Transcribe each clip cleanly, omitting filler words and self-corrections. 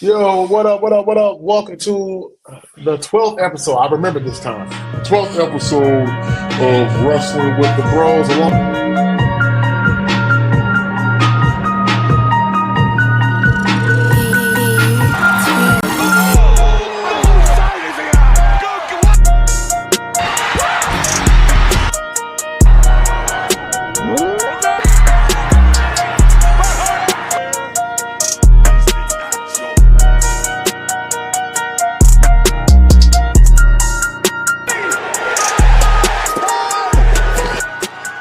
Yo, what up, what up, what up? Welcome to the 12th episode. I remember this time. 12th episode of Wrestling with the Bros.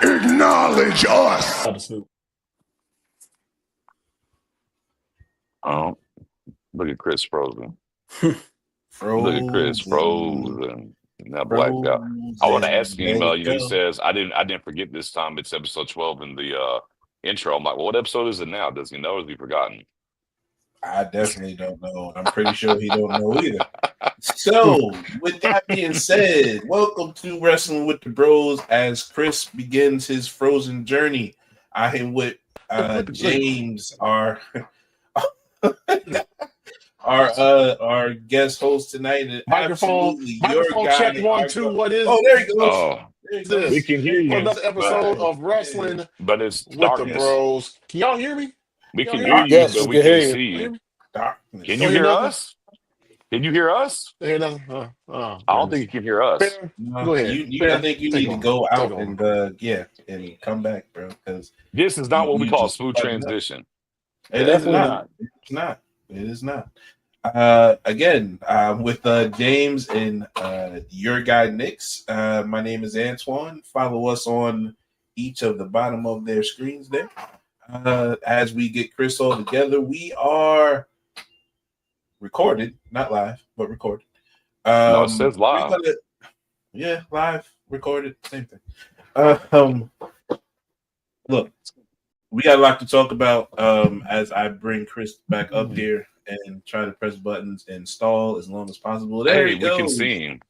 Acknowledge us. Oh, look at Chris Frozen. Look at Chris Frozen. Now black guy. I want to ask you, email you. He says, I didn't forget this time. It's episode 12 in the intro. I'm like, well, what episode is it now? Does he know or has he forgotten? I definitely don't know. I'm pretty sure he don't know either. So, with that being said, welcome to Wrestling with the Bros as Chris begins his Frozen journey. I am with James, our guest host tonight. And Microphone check 1 2. What is? Oh, there he goes. Oh, This? we can hear you. For another episode of Wrestling but it's with darkness. the Bros. Can y'all hear me? We can Y'all hear you, Yes, but we we can can hear see you. you. Darkness. Can Oh, you you hear know us? Can you hear us? Hey, no, I don't think you can hear us. Fair. Go ahead. I think you need to go out and come back, bro. Because This is not what we call a just smooth buttoned up. transition. It is not. It's not. It is not. Again, with James and your guy Nix. My name is Antoine. Follow us on each of the bottom of their screens there. As we get Chris all together, we are recorded, not live, but recorded. No, it says live. Live, recorded, same thing. Look, we got a lot to talk about as I bring Chris back up here and try to press buttons and stall as long as possible. There he goes. We can see him.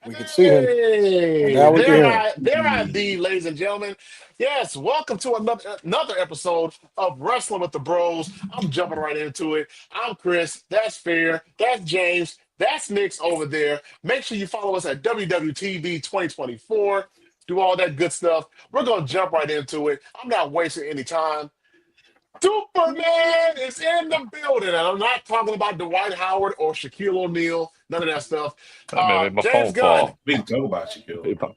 We can see him. Hey, Now we can hear him. there I be, ladies and gentlemen. Yes, welcome to another episode of Wrestling with the Bros. I'm jumping right into it. I'm Chris. That's Fair. That's James. That's Nick's over there. Make sure you follow us at WWTV 2024. Do all that good stuff. We're going to jump right into it. I'm not wasting any time. Superman is in the building, and I'm not talking about Dwight Howard or Shaquille O'Neal. None of that stuff. My James phone Gunn. fall. We can talk about Shaquille.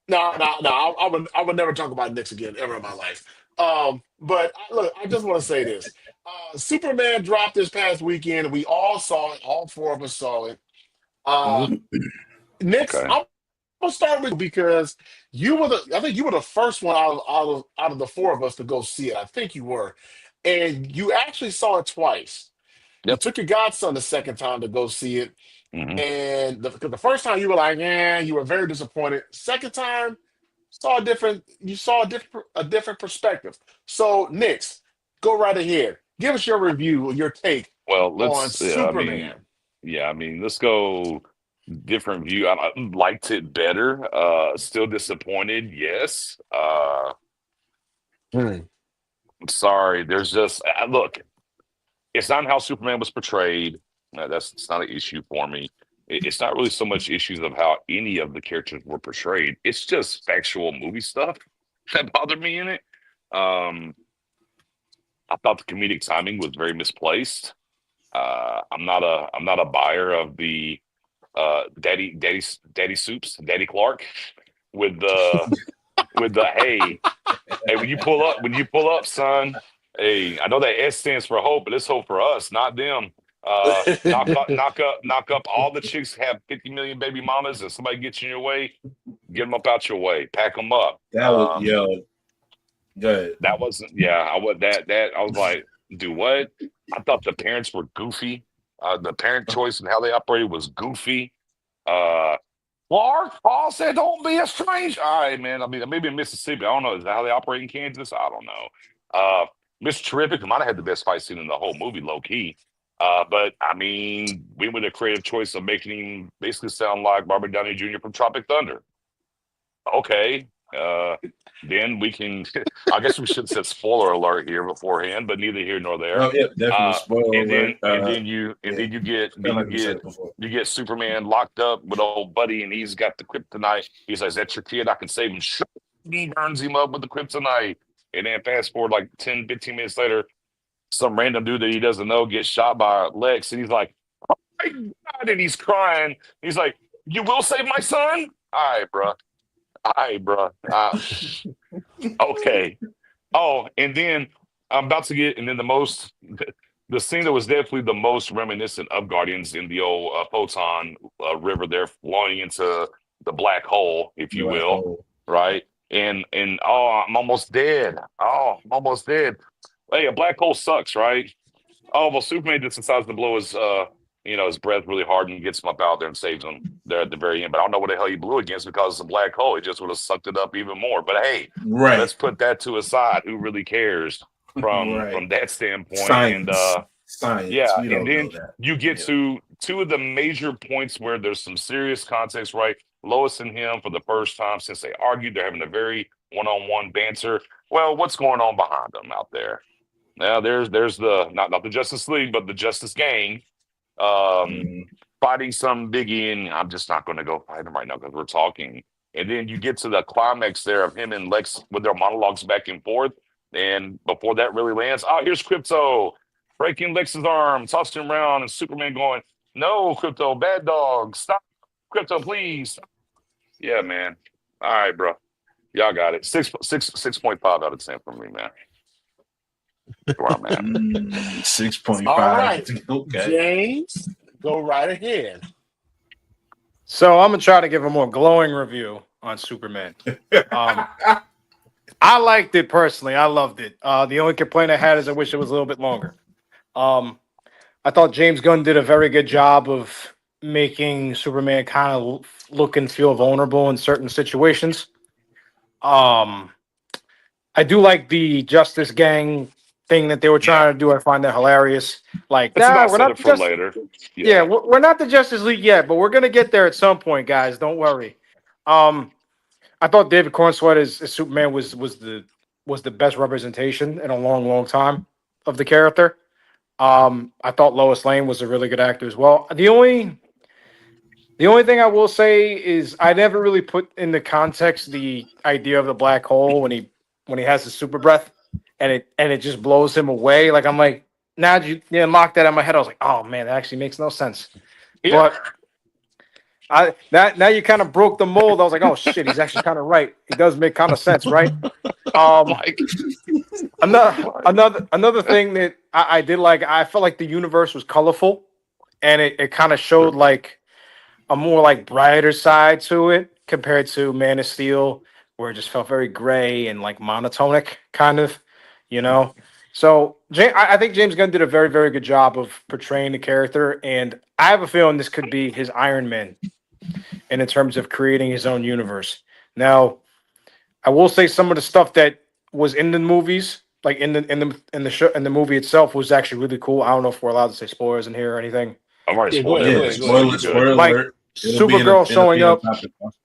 No. I would never talk about Knicks again ever in my life. But look, I just want to say this: Superman dropped this past weekend. We all saw it. All four of us saw it. Knicks. Okay. I'm gonna start with you because I think you were the first one out of the four of us to go see it. I think you were, and you actually saw it twice. You Yep. took your godson the second time to go see it. Mhm. And the first time you were like, yeah, you were very disappointed. Second time, you saw a different perspective. So, Nix, go right ahead. Give us your review, your take Well, on let's. Superman. Let's go. Different view. I liked it better. Still disappointed. Yes. I'm sorry. There's just look. It's not how Superman was portrayed. It's not an issue for me. It's not really so much issues of how any of the characters were portrayed. It's just factual movie stuff that bothered me in it. I thought the comedic timing was very misplaced. I'm not a buyer of the Daddy Soups, Daddy Clark with the hey when you pull up, son. Hey, I know that S stands for hope, but it's hope for us, not them. Knock up all the chicks have 50 million baby mamas, and somebody gets in your way, get them up out your way, pack them up. That was good. That wasn't I was like, do what? I thought the parents were goofy. The parent choice and how they operated was goofy. Clark, Paul said, "Don't be a stranger." All right, man. I mean, maybe in Mississippi, I don't know. Is that how they operate in Kansas? I don't know. Mr. Terrific might have had the best fight scene in the whole movie, low key. But I mean, we went a creative choice of making him basically sound like Robert Downey Jr. from Tropic Thunder. Okay, then we can. I guess we should set spoiler alert here beforehand, but neither here nor there. Oh yeah, definitely Uh, spoiler and then alert. Yeah, like we said before. you get Superman locked up with old buddy, and he's got the kryptonite. He says, "That's your kid. I can save him." He burns him up with the kryptonite. And then fast forward like 10, 15 minutes later, some random dude that he doesn't know gets shot by Lex, and he's like, "Oh my God," and he's crying. He's like, "You will save my son?" All right, bro. All right, bro. Okay. Oh, and then I'm about to get, and then the scene that was definitely the most reminiscent of Guardians in the old Photon River there, flowing into the black hole, if you will, right? And oh, I'm almost dead. Oh, I'm almost dead. Hey, a black hole sucks, right? Oh, well, Superman just decides to blow his breath really hard and gets him up out there and saves him there at the very end. But I don't know what the hell he blew against because it's a black hole. It just would have sucked it up even more. But hey, let's put that to a side. Who really cares from that standpoint? Science. Yeah, and then you get to two of the major points where there's some serious context, right? Lois and him, for the first time since they argued, they're having a very one-on-one banter. Well, what's going on behind them out there? Now there's the not the Justice League, but the Justice Gang fighting some biggie, and I'm just not going to go fight him right now because we're talking. And then you get to the climax there of him and Lex with their monologues back and forth. And before that really lands, here's Crypto breaking Lex's arm, tossing him around, and Superman going, "No, Crypto, bad dog, stop, Crypto, please." Yeah, man. All right, bro. Y'all got it. 6.5 out of 10 from me, man. Where I'm at. 6.5. All right, Okay. James, go right ahead. So I'm gonna try to give a more glowing review on Superman. I liked it personally. I loved it. The only complaint I had is I wish it was a little bit longer. I thought James Gunn did a very good job of making Superman kind of look and feel vulnerable in certain situations. I do like the Justice Gang thing that they were trying to do. I find that hilarious. Like, we're not for later. Yeah, we're not the Justice League yet, but we're gonna get there at some point, guys. Don't worry. I thought David Cornsweet as Superman was the best representation in a long, long time of the character. I thought Lois Lane was a really good actor as well. The only thing I will say is I never really put into context the idea of the black hole when he has the super breath and it just blows him away. Like, I'm like, now that you unlocked that in my head, I was like, oh man, that actually makes no sense. Yeah. But now you kind of broke the mold. I was like, oh shit, he's actually kind of right. It does make kind of sense, right? Another thing that I did like, I felt like the universe was colorful, and it kind of showed like a more like brighter side to it compared to Man of Steel, where it just felt very gray and like monotonic, kind of, So I think James Gunn did a very, very good job of portraying the character, and I have a feeling this could be his Iron Man, and in terms of creating his own universe. Now, I will say some of the stuff that was in the movies, like in the show, in the movie itself, was actually really cool. I don't know if we're allowed to say spoilers in here or anything. I'm already spoiler like alert. Supergirl showing up,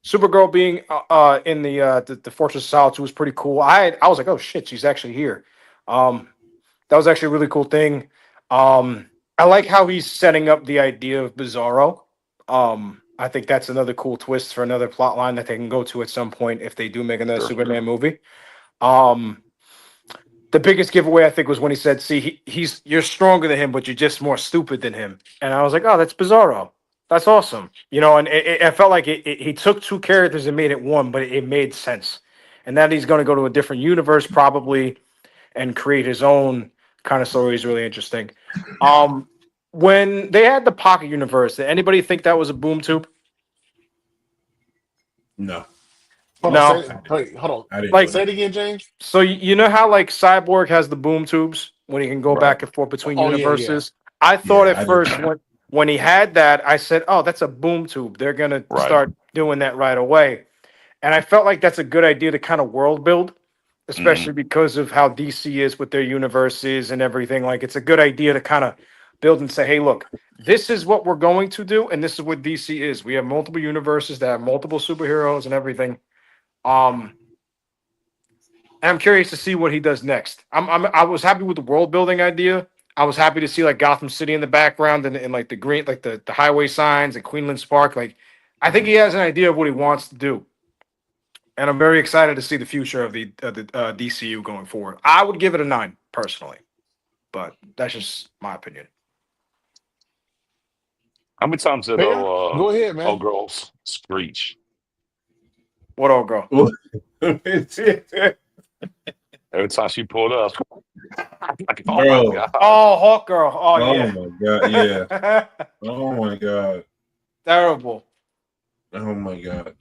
Supergirl being in the Fortress of Solitude was pretty cool. I was like, oh shit, she's actually here. That was actually a really cool thing. I like how he's setting up the idea of Bizarro. I think that's another cool twist for another plot line that they can go to at some point if they do make another Superman movie. The biggest giveaway I think was when he said, "See, you're stronger than him, but you're just more stupid than him." And I was like, "Oh, that's Bizarro. That's awesome." And it felt like he took two characters and made it one, but it made sense. And that he's going to go to a different universe probably and create his own kind of story is really interesting. When they had the Pocket Universe, did anybody think that was a boom tube? No. Hold on. Like, say it again, James. So you know how like Cyborg has the boom tubes when he can go back and forth between universes? Yeah. I thought at first when he had that, I said, "Oh, that's a boom tube. They're gonna start doing that right away." And I felt like that's a good idea to kind of world build, especially because of how DC is with their universes and everything. Like, it's a good idea to kind of build and say, "Hey, look, this is what we're going to do, and this is what DC is. We have multiple universes that have multiple superheroes and everything." And I'm curious to see what he does next. I was happy with the world building idea. I was happy to see like Gotham City in the background and like the green, like the highway signs and Queenland's Park. Like, I think he has an idea of what he wants to do, and I'm very excited to see the future of the DCU going forward. I would give it a 9 personally, but that's just my opinion. How many times did Fair? Go ahead, man. old girls screech? What old girl? Every time she pulled up, like, oh Bro. my god! Oh, Hawk Girl. Oh, Oh yeah. my god, yeah. Oh my god. Terrible. Oh my god.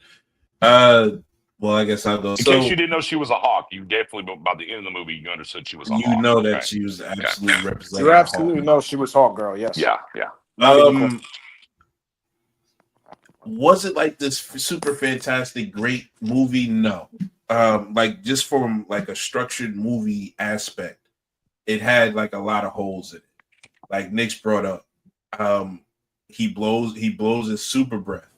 Well, I guess I'll go. In case you didn't know she was a hawk, you definitely by the end of the movie you understood she was a hawk. You know that Okay. she was absolutely representing. You absolutely know she was Hawk Girl. Yes. Yeah. Was it like this super fantastic great movie? No. Like just from like a structured movie aspect, it had like a lot of holes in it. Like Nick's brought up, he blows his super breath,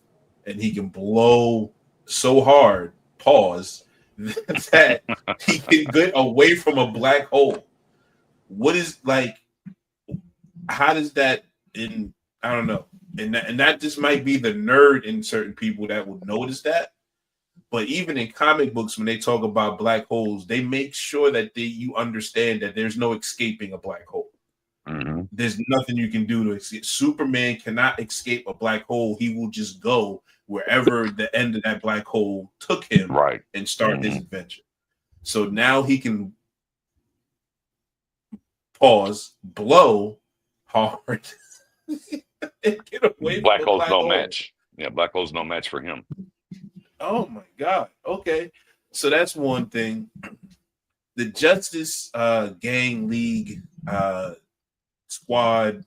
and he can blow so hard, pause, that he can get away from a black hole. What is like? How does that in? I don't know. And that just might be the nerd in certain people that would notice that. But even in comic books, when they talk about black holes, they make sure that you understand that there's no escaping a black hole. Mm-hmm. There's nothing you can do to escape. Superman cannot escape a black hole. He will just go wherever the end of that black hole took him, right, and start his adventure. So now he can pause, blow hard, and get away. Black holes don't match. Yeah, black holes don't match for him. Oh my god. Okay. So that's one thing. The Justice Gang League squad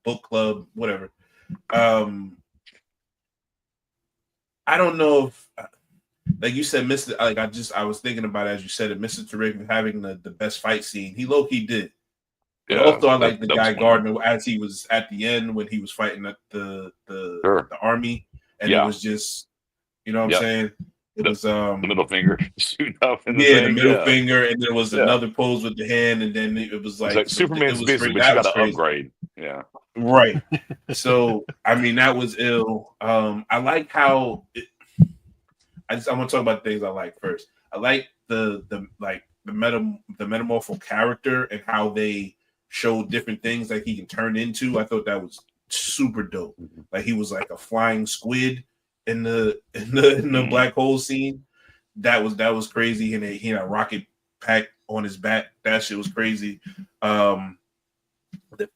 book club, whatever. I don't know if like you said, Mr. Like I was thinking about it as you said it, Mr. Terrific having the best fight scene. He low-key did. But also I like the Guy Gardner as he was at the end when he was fighting at the army, and it was just, you know what I'm saying? It was the middle finger shooting up in the middle finger, and there was another pose with the hand, and then it was like Superman's busy, but you got to upgrade. Yeah, right. So I mean, that was ill. I like how I want to talk about things I like first. I like the metamorpho character and how they show different things that he can turn into. I thought that was super dope. Like he was like a flying squid in the black hole scene. That was crazy. And he had a rocket pack on his back. That shit was crazy. The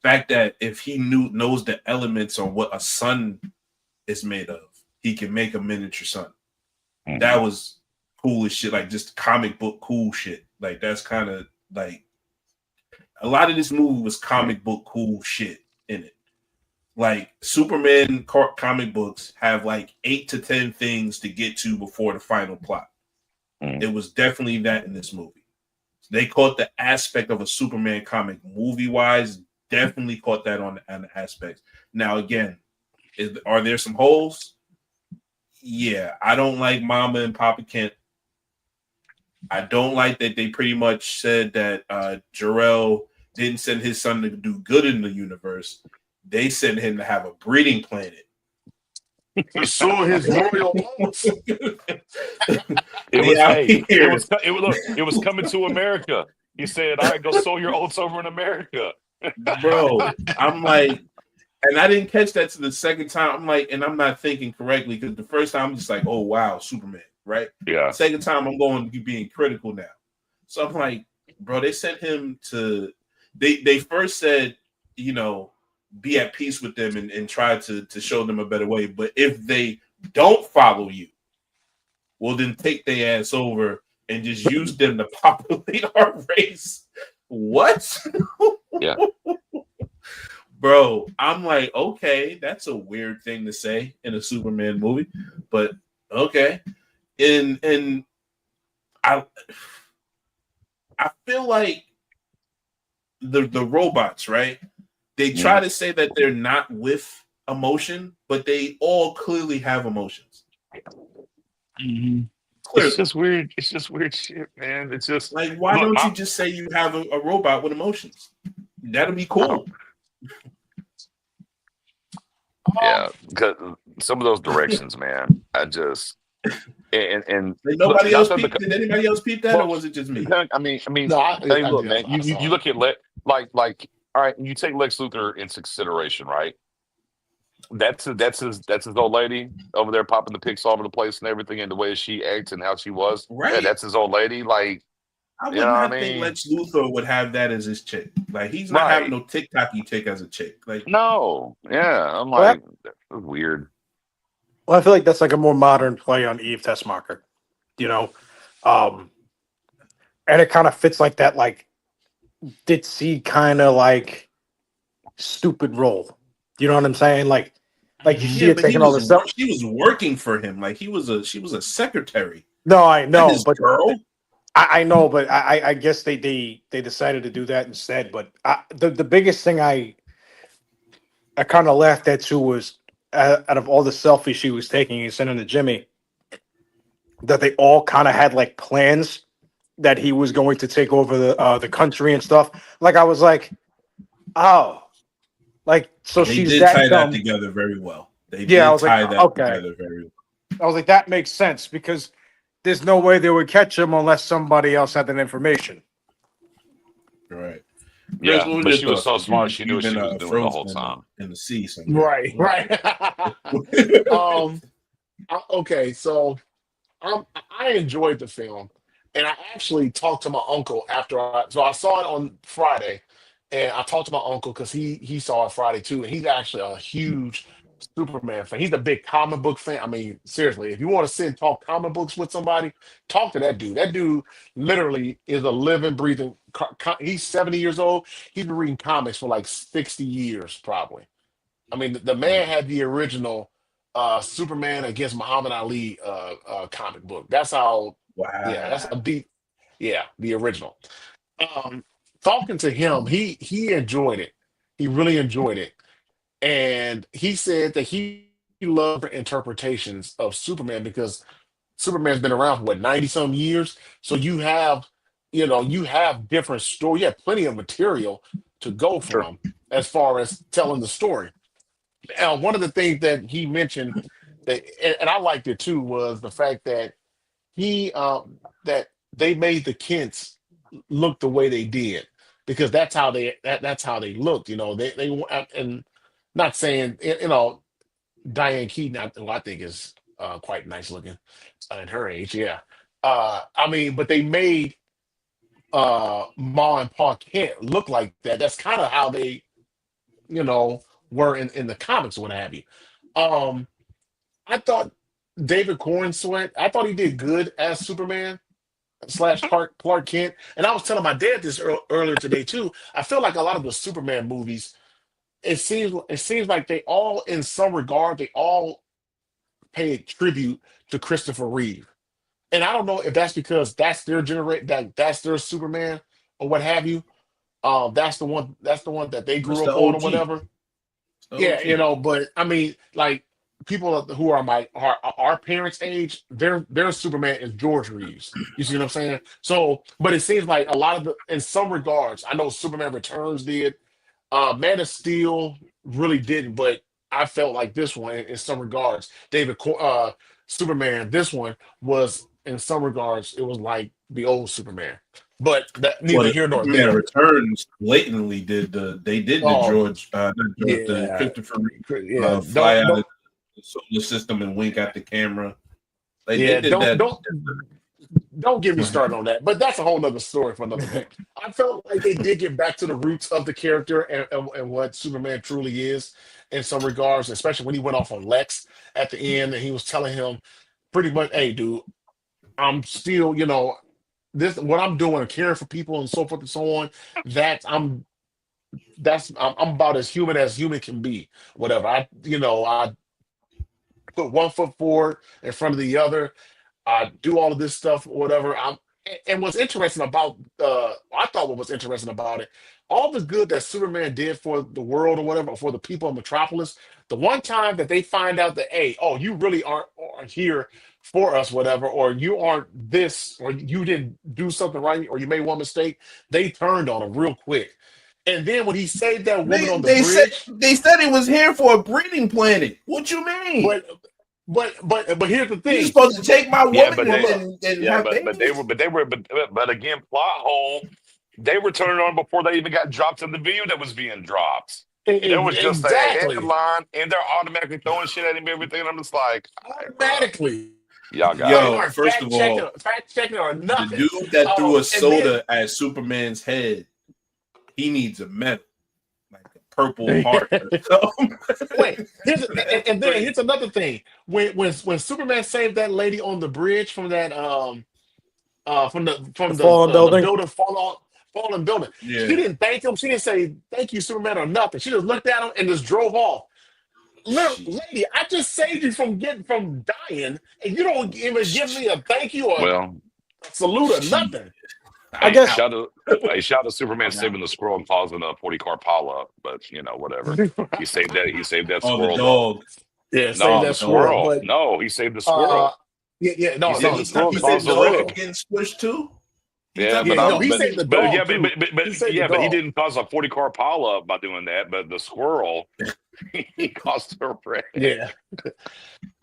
fact that if he knows the elements on what a sun is made of, he can make a miniature sun. Mm-hmm. That was cool as shit. Like just comic book cool shit. Like that's kind of like a lot of this movie was comic book cool shit in it. Like Superman comic books have like 8 to 10 things to get to before the final plot. It was definitely that in this movie. They caught the aspect of a Superman comic movie wise, definitely caught that on the aspects. Now, again, are there some holes? Yeah, I don't like Mama and Papa Kent. I don't like that they pretty much said that Jor-El didn't send his son to do good in the universe. They sent him to have a breeding planet. He saw his royal oats. It was coming to America. He said, "All right, go sow your oats over in America." Bro, I'm like, and I didn't catch that to the second time. I'm like, and I'm not thinking correctly because the first time I'm just like, oh wow, Superman, right? Yeah. Second time I'm going to be being critical now. So I'm like, bro, they sent him to. They first said, you know, be at peace with them and try to show them a better way. But if they don't follow you, well, then take their ass over and just use them to populate our race. What? Yeah. Bro, I'm like, okay, that's a weird thing to say in a Superman movie, but okay. And I feel like the robots, right? They try to say that they're not with emotion, but they all clearly have emotions. Mm-hmm. It's Clearly. just weird. It's just weird shit, man. It's just Like, why look, don't my you just say you have a robot with emotions? That'll be I don't. cool. Yeah, Um, because some of those directions, man. I just and Like, look, nobody not else that the peeped. Did anybody else peep that, or well, was it just me? I mean, no, hey, I look, did. man. I You saw it. look at like. All right, you take Lex Luthor into consideration, right? That's his old lady over there popping the pics all over the place and everything, and the way she acts and how she was. Yeah, Right. that's his old lady. Like, I you know would what I not think mean? Lex Luthor would have that as his chick. Like, he's not having Right. no TikToky chick as a chick. Like, No. Yeah. I'm Well, like, that's weird. I feel like that's like a more modern play on Eve Tessmacher, you know, um, and it kind of fits like that, like ditzy kind of like stupid role. You know what I'm saying? Like you see yeah, it but taking all this stuff. she was working for him. Like, she was a secretary, No, I not know, his but girl. I know, but I guess they decided to do that instead. But the biggest thing I kind of laughed at too was out of all the selfies she was taking and sending to Jimmy, that they all kind of had like plans that he was going to take over the country and stuff. Like I was like, oh, like so They she's did that tie that dumb. together very well. They Yeah, I did was like, tie that okay. together very well. I was like, that makes sense because there's no way they would catch him unless somebody else had that information. Right. Chris, Yeah. what were But your she was thoughts? so Because smart. She knew you've what she been was doing the whole frozen time. in the sea somewhere. Right, right. Okay, so I enjoyed the film, and I actually talked to my uncle after I saw it on Friday, and I talked to my uncle because he saw it Friday too, and he's actually a huge Superman fan. He's a big comic book fan. I mean, seriously, if you want to sit and talk comic books with somebody, talk to that dude. That dude literally is a living, breathing. He's 70 years old. He's been reading comics for like 60 years, probably. I mean, the man had the original Superman against Muhammad Ali comic book. That's how, yeah, that's Wow. a deep, yeah, the original. Um, Talking to him, he enjoyed it. He really enjoyed it, and he said that he loved interpretations of Superman because Superman's been around for what 90 some years. So you have different story. You have plenty of material to go Sure. from as far as telling the story. One of the things that he mentioned that, and I liked it too, was the fact that he that they made the Kents look the way they did because that's how they looked. And not saying Diane Keaton, who I think is quite nice looking at her age. Yeah, I mean, but they made Ma and Pa Kent look like that. That's kind of how they you know were in the comics or what have you. Um, I thought David Corn Sweat. I thought he did good as Superman slash Clark Kent. And I was telling my dad this earlier today too. I feel like a lot of the Superman movies. It seems like they all, in some regard, they all pay tribute to Christopher Reeve. And I don't know if that's because that's their that's their Superman or what have you. That's the one. That's the one that they That's grew the up on or OG. whatever. It's the Yeah, OG. but I mean, like people who are our parents' age, their Superman is George Reeves. You see what I'm saying? So, but it seems like a lot of in some regards, I know Superman Returns did. Man of Steel really didn't, but I felt like this one, in some regards, Superman. This one was, in some regards, it was like the old Superman. But that Well, neither the here nor Superman there. Returns blatantly they did the Oh George, not George, the yeah, Christopher yeah. fly out of Don't the solar system and wink at the camera. Like, they yeah. did Don't that. don't get me started on that. But that's a whole nother story for another day. I felt like they did get back to the roots of the character and what Superman truly is in some regards, especially when he went off on Lex at the end and he was telling him pretty much, hey, dude, I'm still, this what I'm doing, caring for people and so forth and so on. That I'm about as human can be. Whatever. I put one foot forward in front of the other. I do all of this stuff, whatever. And what's interesting about I thought what was interesting about it, all the good that Superman did for the world or whatever, for the people of Metropolis, the one time that they find out that, hey, oh, you really aren't here for us, whatever, or you aren't this, or you didn't do something right, or you made one mistake, they turned on him real quick. And then when he saved that woman on the They said bridge, it was here for a breeding planet. What you mean? but but here's the You thing. supposed to take my Yeah, woman and yeah, have babies? but again, plot hole. They were turning on before they even got dropped in the video that was being dropped. There was just a Exactly. headline, and they're automatically throwing shit at him, everything. And I'm just like, all right, bro. Automatically. Y'all got They Yo, it. aren't first of all, fact checking or the nothing. dude that threw a And soda at Superman's head, he needs a medal, like a purple heart. Wait, and then here's another thing. When Superman saved that lady on the bridge from that from the fallen building. building fallen building, Yeah. she didn't thank him. She didn't say thank you, Superman, or nothing. She just looked at him and just drove off. Lady, I just saved you from dying, and you don't even give me a thank you or Well, a salute or nothing. I guess- shout out to Superman saving the squirrel and causing a 40-car pileup, but whatever. He saved that. He saved that Oh, the squirrel. dog. Yeah, No, save the that squirrel. squirrel. But No, he saved the squirrel. no, He saved the squirrel he and caused saved the the wreck. dog. Getting squished too. Yeah, Yeah, no, he saved the dog. yeah, too. He saved the but he dog. didn't cause a 40-car pileup by doing that. But the squirrel, he caused a wreck. Yeah.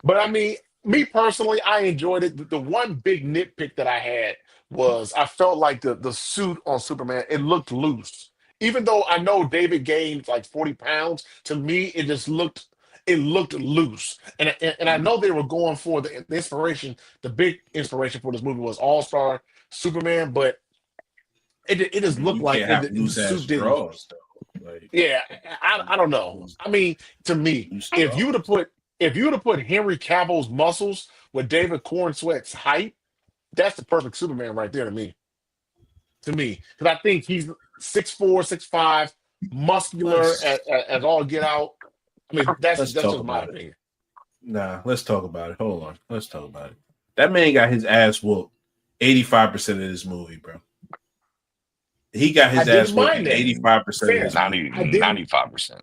But I mean, me personally, I enjoyed it. The one big nitpick that I had was I felt like the suit on Superman, it looked loose. Even though I know David gained like 40 pounds, to me it just looked loose. And I know they were going for the inspiration, the big inspiration for this movie was All-Star Superman, but it just looked You like can't have the loose ass suit didn't. drawers though. Like, Yeah, I don't know. I mean, to me, loose if you drawers. would have put Henry Cavill's muscles with David Cornsweat's height, that's the perfect Superman right there to me. Because I think he's 6'4", 6'5", muscular as all get out. I mean, that's Let's just talk my about it. opinion. Nah, let's talk about it. Hold on. Let's talk about it. That man got his ass whooped 85% of this movie, bro. He got his ass whooped 85% of this movie. 95%.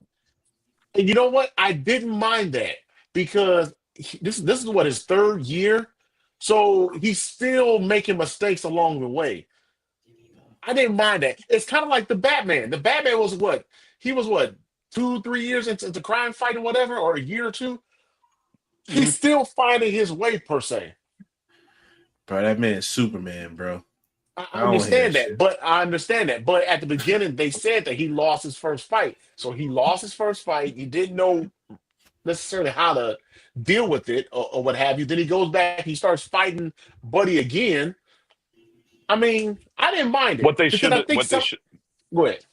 And you know what? I didn't mind that because this is what, his third year, so he's still making mistakes along the way. I didn't mind that. It's kind of like the Batman. The Batman was what? He was what? 2-3 years into crime fighting, whatever, or a year or two. He's still finding his way, per se. Bro, that man is Superman, bro. I don't understand hear that, shit. but I understand that. But at the beginning, they said that he lost his first fight. So he lost his first fight. He didn't know necessarily how to deal with it or what have you. Then he goes back. He starts fighting Buddy again. I mean, I didn't mind it. What they because should I have. think Go ahead.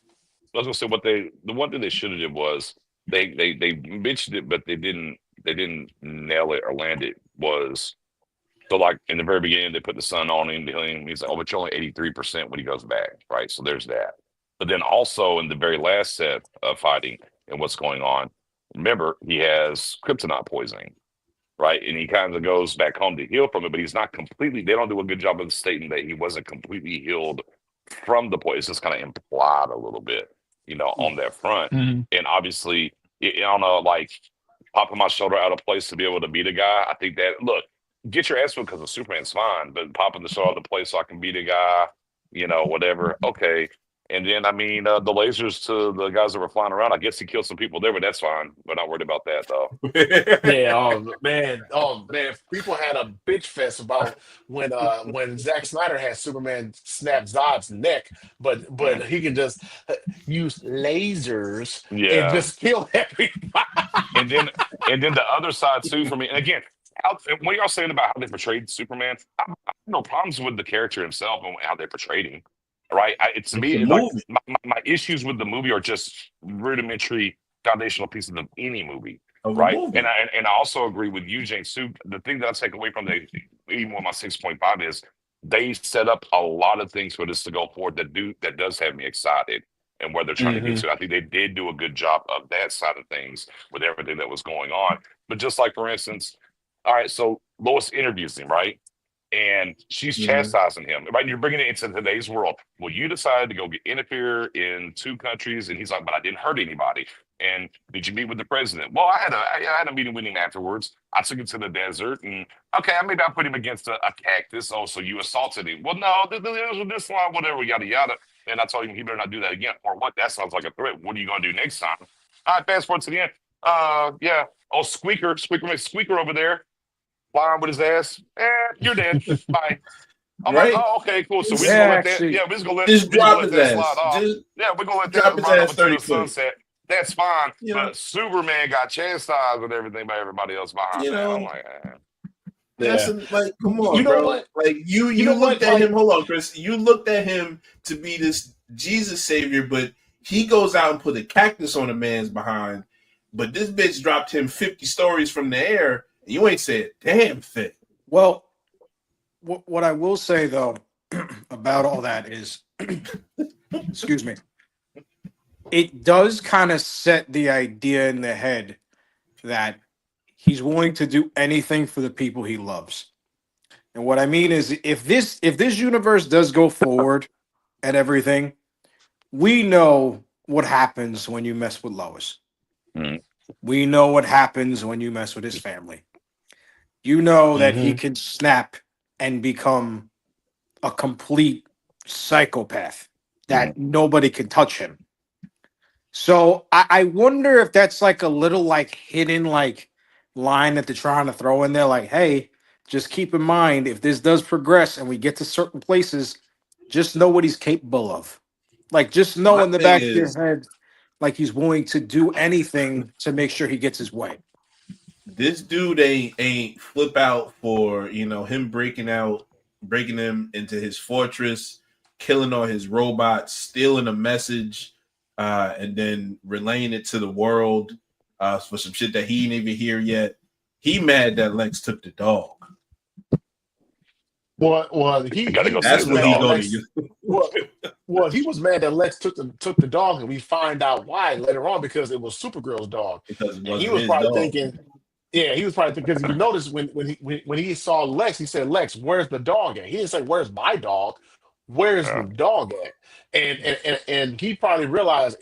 I was gonna say the one thing they should have did was they mentioned it, but they didn't nail it or land it. Was so like in the very beginning they put the sun on him. He's like, oh, but you're only 83% when he goes back, right? So there's that. But then also in the very last set of fighting and what's going on, remember he has kryptonite poisoning, right? And he kind of goes back home to heal from it, but he's not completely. They don't do a good job of stating that he wasn't completely healed from the poison. It's just kind of implied a little bit, on that front. Mm-hmm. And obviously, on a like popping my shoulder out of place to be able to beat a guy, I think that get your ass whooped because of Superman's fine, but popping the shoulder out of place so I can beat a guy, whatever. Okay. And then, I mean, the lasers to the guys that were flying around, I guess he killed some people there, but that's fine. We're not worried about that, though. Yeah, oh man, people had a bitch fest about when Zack Snyder had Superman snap Zod's neck, but he can just use lasers and just kill everybody. and then the other side too for me, and again, what y'all saying about how they portrayed Superman, I have no problems with the character himself and how they portrayed him. Right, to me, like, my issues with the movie are just rudimentary, foundational pieces of any movie, right? And I also agree with you, James. Too. The thing that I take away from even with my 6.5 is they set up a lot of things for this to go forward that does have me excited and where they're trying to get to. I think they did do a good job of that side of things with everything that was going on. But just like, for instance, all right, so Lois interviews him, right? And she's chastising him, right? And you're bringing it into today's world. Well, you decided to go interfere in 2 countries, and he's like, but I didn't hurt anybody. And did you meet with the president? Well, I had a meeting with him afterwards. I took him to the desert, and okay, maybe I put him against a cactus. Oh, so you assaulted him? Well, no, this line, whatever, yada yada. And I told him he better not do that again. Or what? That sounds like a threat. What are you gonna do next time? All right, fast forward to the end. Yeah. Oh, Squeaker over there, flying with his ass. You're dead. Bye. I'm like, Right? oh, okay, cool. So we're just Yeah, gonna let that. actually, Yeah, we're just gonna let Just drop his that slide ass. off. Just Yeah, we're gonna let drop that his run ass over to 30 the foot. sunset. That's fine. You know? But Superman got chastised and everything by everybody else behind You that. I'm know? like, That's Yeah. like, come You on, know bro. what? Like you You know looked what? at Like, him. Hold on, Chris. You looked at him to be this Jesus savior, but he goes out and put a cactus on a man's behind. But this bitch dropped him 50 stories from the air. And you ain't said damn thing. well, what I will say though about all that is, excuse me, it does kind of set the idea in the head that he's willing to do anything for the people he loves. And what I mean is, if this universe does go forward and everything, we know what happens when you mess with Lois. Mm. We know what happens when you mess with his family. You know that he Mhm. can snap and become a complete psychopath that nobody can touch him. So I wonder if that's like a little like hidden like line that they're trying to throw in there, like, hey, just keep in mind if this does progress and we get to certain places, just know what he's capable of. Like just know My in the thing back of your is, head, like he's willing to do anything to make sure he gets his way. this dude ain't flip out for him breaking him into his fortress, killing all his robots, stealing a message, and then relaying it to the world for some shit that he ain't even hear yet. He mad that Lex took the dog. Well, I he gotta go That's was save the what mad he that dog. gonna Lex. use. Well, he was mad that Lex took the dog, and we find out why later on because it was Supergirl's dog, Because it and he wasn't was his probably dog. thinking, yeah, he was probably thinking because if you notice when he saw Lex, he said, "Lex, where's the dog at?" He didn't say, "Where's my dog?" Where's the Yeah. dog at? And he probably realized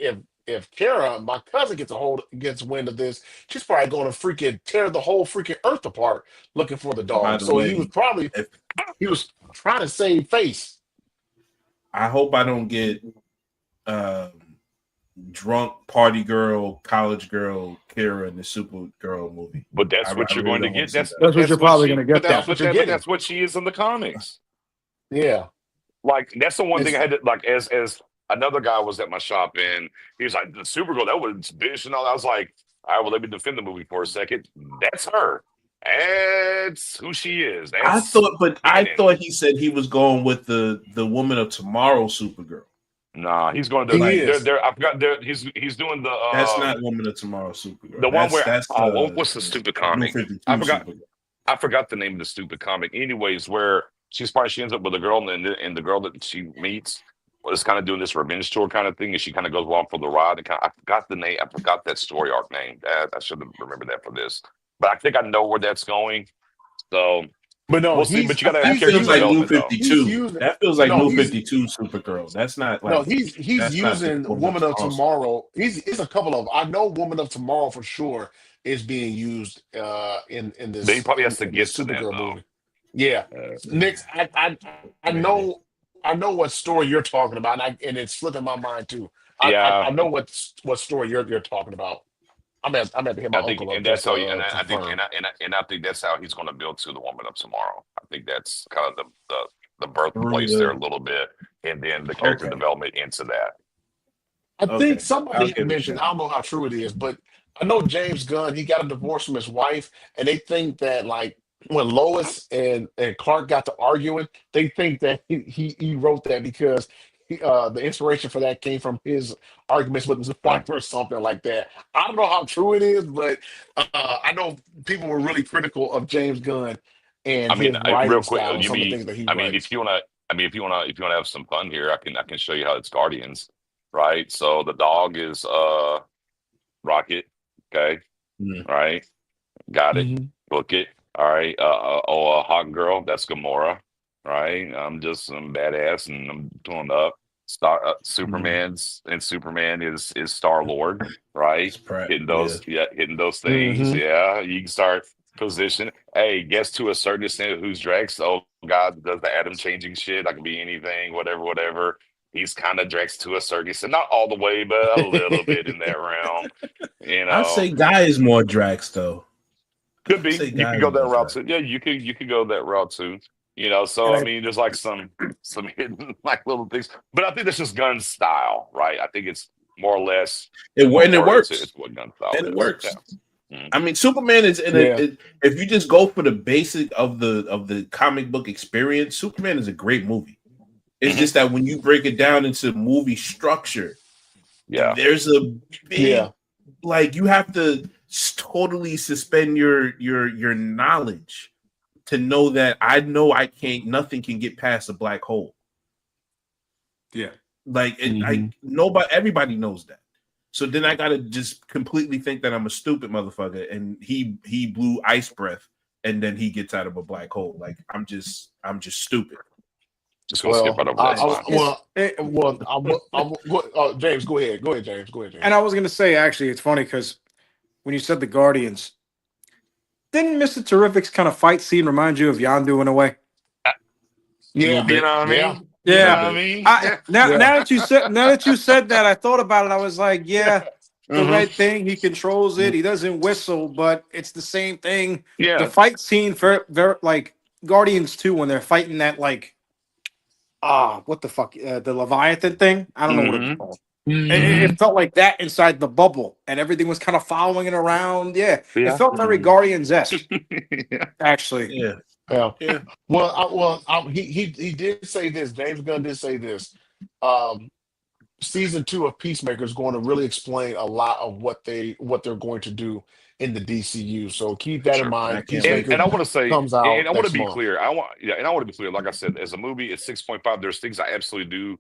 if Kara, my cousin, gets wind of this, she's probably going to freaking tear the whole freaking earth apart looking for the By dog. the So way, if he was trying to save face. I hope I don't get um, drunk party girl, college girl, Kara in the Supergirl movie. But I that's what you're really going to don't want get. to see That's that. but That's what that's you're what probably she. gonna get That's though. what you're But getting. that's what she is in the comics. Yeah. Like that's the one thing I It's had to like as another guy was at my shop and he was like the Supergirl that was bitch and all. I was like, all right, well let me defend the movie for a second. That's her. That's who she is. That's I canon. thought he said he was going with the Woman of Tomorrow Supergirl. Nah, he's going to he Like there. is. There, I forgot. There, he's doing that's not Woman of Tomorrow Supergirl. the one where That's what's the stupid New comic? 52 I forgot. Supergirl. I forgot the name of the stupid comic. Anyways, where she ends up with a girl and the girl that she meets was kind of doing this revenge tour kind of thing, and she kind of goes along for the ride. And I forgot the name. I forgot that story arc name. I should have remembered that for this. But I think I know where that's going. So But no, we'll see. But you got to have That he's character feels like using New development, though. he's 52. using That feels like no, New he's 52 Supergirl. That's not no, like he's that's not the using Woman of Woman of Tomorrow Supergirl. Tomorrow. He's a couple of I know Woman of Tomorrow for sure is being used in But he this probably has to get this to that Supergirl though. movie. Yeah. Nick, I Maybe. I know what story you're talking about, and it's slipping my mind too. Yeah, I know what story you're talking about. I'm gonna hit my I think, uncle up and that's just how, to and I think, confirm. and I think that's how he's going to build to the Woman of Tomorrow. I think that's kind of the Through birthplace there a the little bit, and then the character Okay. development into that. I think Okay. I'll somebody had give it mentioned, that. I don't know how true it is, but I know James Gunn, he got a divorce from his wife, and they think that like when Lois and Clark got to arguing, they think that he wrote that because the inspiration for that came from his arguments with his Uh, wife or something like that. I don't know how true it is, but I know people were really critical of James Gunn and I mean, his writing real quick, style and you some of the mean, things that he I mean, if writes. you want to, if you want to have some fun here, I can show you how it's Guardians, right? So the dog is Rocket, okay, Mm. all right, got it, Mhm. book it, all right. Hot girl, that's Gamora, right? I'm just some badass and I'm doing up. Superman is Star Lord, right? It's Pratt. Hitting those things. Mm-hmm. Yeah, you can start position. Hey, guess to a certain extent who's Drax? Oh God, does the atom changing shit? I can be anything, whatever. He's kind of Drax to a certain extent, not all the way, but a little bit in that realm. You I'd know, say Guy is more Drax though. could I'd be. say You Guy could is go that more route Drax. too. Yeah, you could go that route too. You know, so And I mean, there's like some hidden like little things, but I think that's just gun style, right? I think it's more or less It what and it works. works. It's what gun style And it is. Yeah. works. I mean, Superman is in Yeah. if you just go for the basic of the comic book experience, Superman is a great movie. It's just that when you break it down into movie structure, there's a big like you have to totally suspend your knowledge to know that nothing can get past a black hole. Yeah. Like Mhm. everybody knows that. So then I gotta just completely think that I'm a stupid motherfucker, and he blew ice breath, and then he gets out of a black hole. Like I'm just stupid. Just gonna skip right over that line. James, go ahead. Go ahead, James. Go ahead, James. And I was gonna say, actually, it's funny because when you said the Guardians, didn't Mister Terrific's kind of fight scene remind you of Yondu in a way? Yeah, You know what I yeah, mean? Yeah. You know what I mean? Now that you said that, I thought about it. I was like, yeah, the red thing. He controls it. He doesn't whistle, but it's the same thing. The Yeah. fight scene for very like Guardians 2 when they're fighting that like what the fuck the Leviathan thing. I don't know what it was called. It felt like that inside the bubble, and everything was kind of following it around. Yeah, it felt very Guardians-esque, actually. Yeah. He did say this. James Gunn did say this. Season 2 of Peacemaker is going to really explain a lot of what they're going to do in the DCU. So keep that in Sure. mind. can't And I Peacemaker want to say, comes out and I want to next be month. clear. And I want to be clear. Like I said, as a movie, it's 6.5. There's things I absolutely do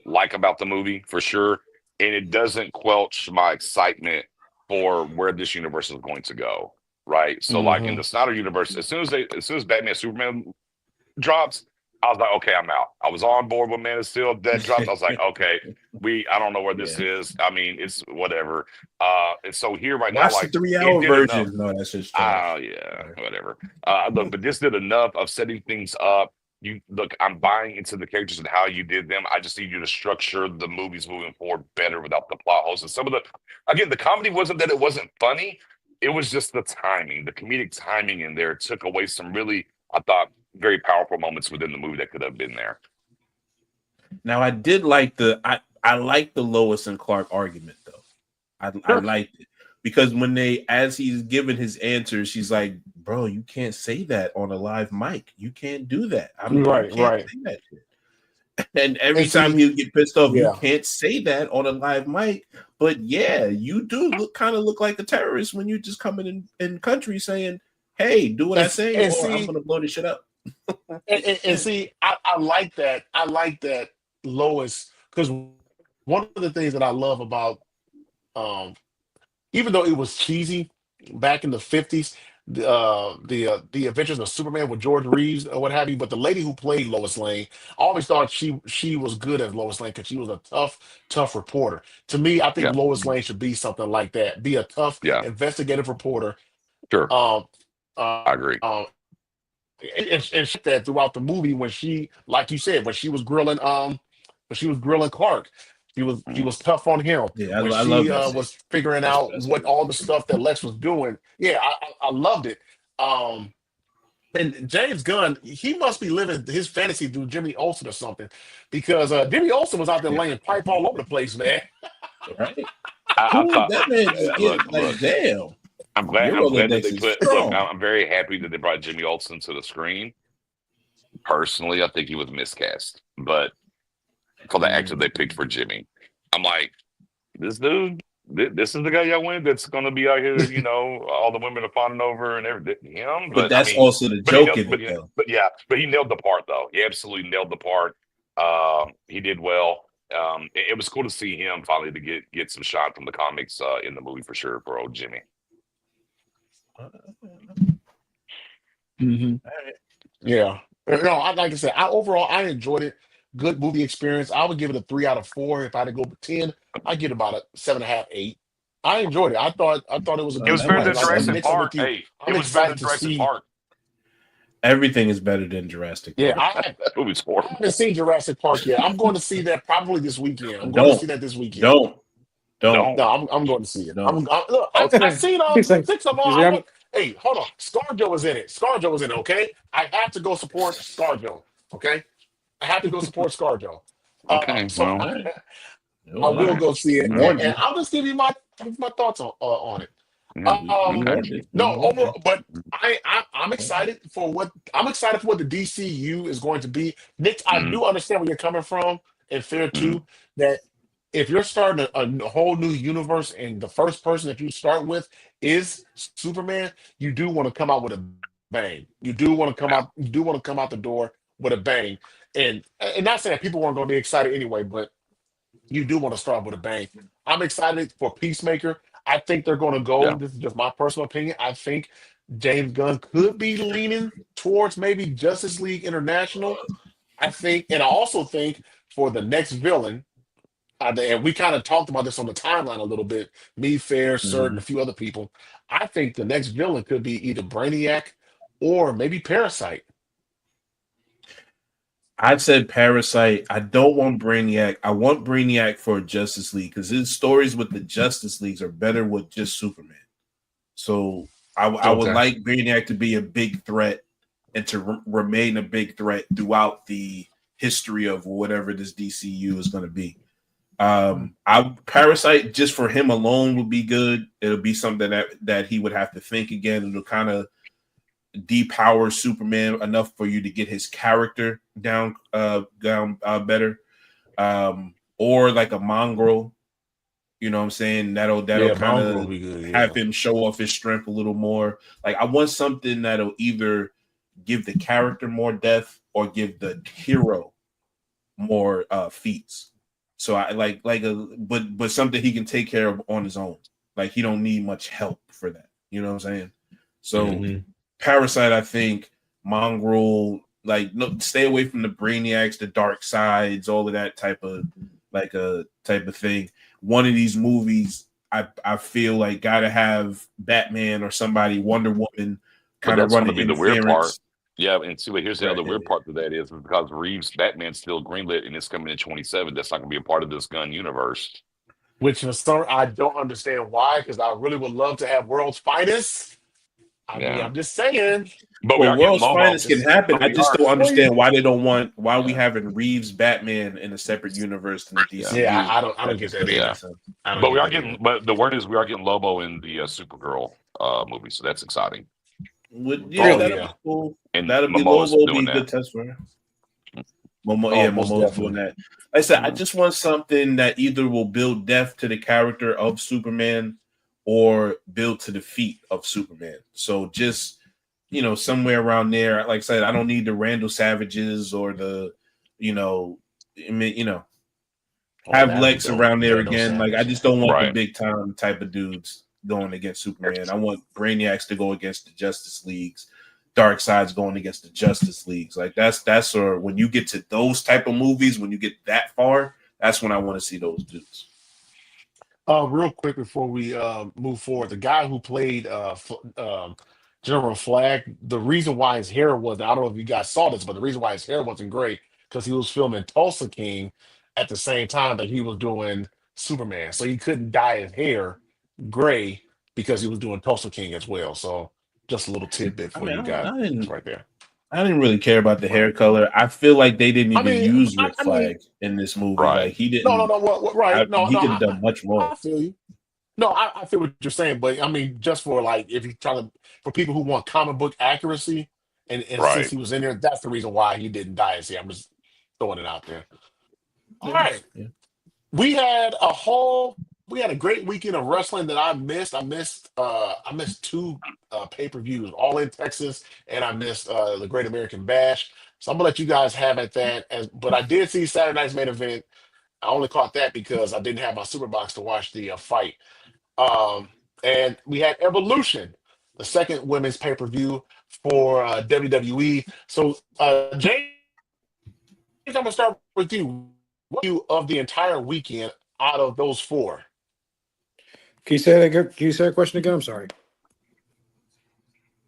like about the movie for sure, and it doesn't quelch my excitement for where this universe is going to go. Right. So, like in the Snyder universe, as soon as Batman Superman drops, I was like, okay, I'm out. I was on board with Man of Steel. That dropped. I was like, okay, I don't know where this is. I mean, it's whatever. And so here right now, Watch like the 3 it hour did version. enough. No, that's just trash. Yeah, whatever. Look, but this did enough of setting things up. You look, I'm buying into the characters and how you did them. I just need you to structure the movies moving forward better without the plot holes. And some of the comedy wasn't that it wasn't funny. It was just the timing, the comedic timing in there took away some really, I thought, very powerful moments within the movie that could have been there. Now I did like I like the Lois and Clark argument though. I liked it because as he's giving his answers, she's like, "Bro, you can't say that on a live mic. You can't do that. I can't say that shit." And every time he'll get pissed off, you can't say that on a live mic. But yeah, you do look like a terrorist when you're just coming in country saying, "Hey, do what I say, or I'm gonna blow this shit up." and see, I like that. I like that Lois, because one of the things that I love about, even though it was cheesy back in the 50s, the Adventures of Superman with George Reeves or what have you, but the lady who played Lois Lane, I always thought she was good as Lois Lane because she was a tough reporter. To me, I think Lois Lane should be something like that, be a tough investigative reporter. Sure, I agree. And she that throughout the movie when she, like you said, when she was grilling Clark, she was tough on him. Yeah, When I she love that. was figuring out what all the stuff that Lex was doing. Yeah, I loved it. And James Gunn, he must be living his fantasy through Jimmy Olsen or something, because Jimmy Olsen was out there laying pipe all over the place, man. Right? I thought that man just get like, damn. I'm glad that they put. Look, I'm very happy that they brought Jimmy Olsen to the screen. Personally, I think he was miscast, but for the actor they picked for Jimmy, I'm like, this dude, this is the guy y'all win that's going to be out here. You know, all the women are fawning over and everything. Him, but that's also the joke in it, though. But he nailed the part, though. He absolutely nailed the part. He did well. It was cool to see him finally to get some shot from the comics in the movie for sure for old Jimmy. Yeah. No, like I said, overall I enjoyed it, good movie experience. I would give it a 3 out of 4. If I had to go with 10, I'd give it about a 7.5, 8. I enjoyed it. I thought it was a It good was better story. than That's Like Jurassic seven. Nick's, I'm with Park. you. Hey, it I'm was better excited than to Jurassic see. Park. Everything is better than Jurassic Yeah, Park. That movie's I haven't horrible. seen Jurassic Park yet. I'm going to see that probably this weekend. I'm going to see Don't, that this weekend. don't, don't, Don't. No, I'm going to see it. don't. Look, I Okay. seen He's like, 6 of them. you see, I'm, Hey, hold on. ScarJo was in it. ScarJo was in it. Okay, I have to go support ScarJo. Okay, I have to go support ScarJo. Okay, So well, All right. I All all will right. right. go see We it, Yeah, warned and you. I'll just give you my thoughts on it. yeah, We Um, okay. warned you. We no, warned you. overall, but I'm excited for what the DCU is going to be. Nick, I Mm, do understand where you're coming from, and fair mm, too. That if you're starting a whole new universe, and the first person that you start with is Superman, you do want to come out with a bang. You do want to come yeah, out. You do want to come out the door with a bang, and not saying that people weren't going to be excited anyway, but you do want to start with a bang. I'm excited for Peacemaker. I think they're going to go. yeah. This is just my personal opinion. I think James Gunn could be leaning towards maybe Justice League International. I think, and I also think for the next villain, and we kind of talked about this on the timeline a little bit. Me, Fair, Surt, and Mhm. a few other people. I think the next villain could be either Brainiac or maybe Parasite. I said Parasite. I don't want Brainiac. I want Brainiac for Justice League because his stories with the Justice Leagues are better with just Superman. So I would Okay. like Brainiac to be a big threat and to remain a big threat throughout the history of whatever this DCU is going to be. I Parasite just for him alone would be good. It'll be something that he would have to think again. It'll kind of depower Superman enough for you to get his character down better. Or like a mongrel, you know what I'm saying? That'll Yeah, kind Mongrel will of be good. have Yeah. him show off his strength a little more. Like I want something that'll either give the character more depth or give the hero more feats. So I like a but something he can take care of on his own. Like he don't need much help for that. You know what I'm saying? So Hmm. Parasite, I think, Mongrel, like no, stay away from the Brainiacs, the Dark Sides, all of that type of type of thing. One of these movies, I feel like gotta have Batman or somebody, Wonder Woman, But kind of that's going to running be the weird part. interference. Yeah, and see, but here's the Right. other weird part to that is because Reeves Batman's still greenlit and it's coming in 27. That's not going to be a part of this gun universe. Which for some, I don't understand why, because I really would love to have World's Finest. I mean, Yeah, I'm just saying. but we Well, are getting World's Lobo. Finest can happen. But I we just are. don't Well, understand why they don't want why we Yeah, having Reeves Batman in a separate universe than the yeah, yeah, DCU. I don't get Just that doesn't yeah. make either. sense. I don't But we get are that getting. either. But the word is we are getting Lobo in the Supergirl movie, so that's exciting. Yeah, Oh really? that'll be yeah. cool. And That'll be Momoa's Lobo will be doing a good that. test for her. Momo, Oh, yeah, most Momo's doing definitely. that. Like I said, I Yeah. just want something that either will build depth to the character of Superman or build to the feet of Superman. So just somewhere around there. Like I said, I don't need the Randall Savages or the, you know, I mean, Oh, have that'd be Lex dope. around there Randall again. Like I Savage. just don't want the Right. big time type of dudes going against Superman. I want Brainiacs to go against the Justice Leagues, Dark Side's going against the Justice Leagues. Like that's or when you get to those type of movies, when you get that far, that's when I want to see those dudes. Real quick before we move forward, the guy who played General Flag, the reason why his hair was, I don't know if you guys saw this, but the reason why his hair wasn't gray because he was filming Tulsa King at the same time that he was doing Superman. So he couldn't dye his hair gray because he was doing Tulsa King as well. So just a little tidbit I for mean, you guys I didn't right there. I didn't really care about the hair color. I feel like they didn't I even mean, use I, Rick I mean, Flag in this movie. Right. Like he no, no, didn't. no, right. No, He no, could have done much more. I feel you. No, I feel what you're saying, but I mean, just for like, if you try to, for people who want comic book accuracy, and since Right. he was in there, that's the reason why he didn't die. See, I'm just throwing it out there. All Yeah, right, yeah. we had we had a great weekend of wrestling that I missed. I missed two pay-per-views, all in Texas, and I missed the Great American Bash. So I'm gonna let you guys have at that. But I did see Saturday night's main event. I only caught that because I didn't have my super box to watch the fight. Um, and we had Evolution, the second women's pay per view for WWE. So, James, I'm gonna start with you. What do you of the entire weekend out of those four? Can you say that again? Can you say that question again? I'm sorry.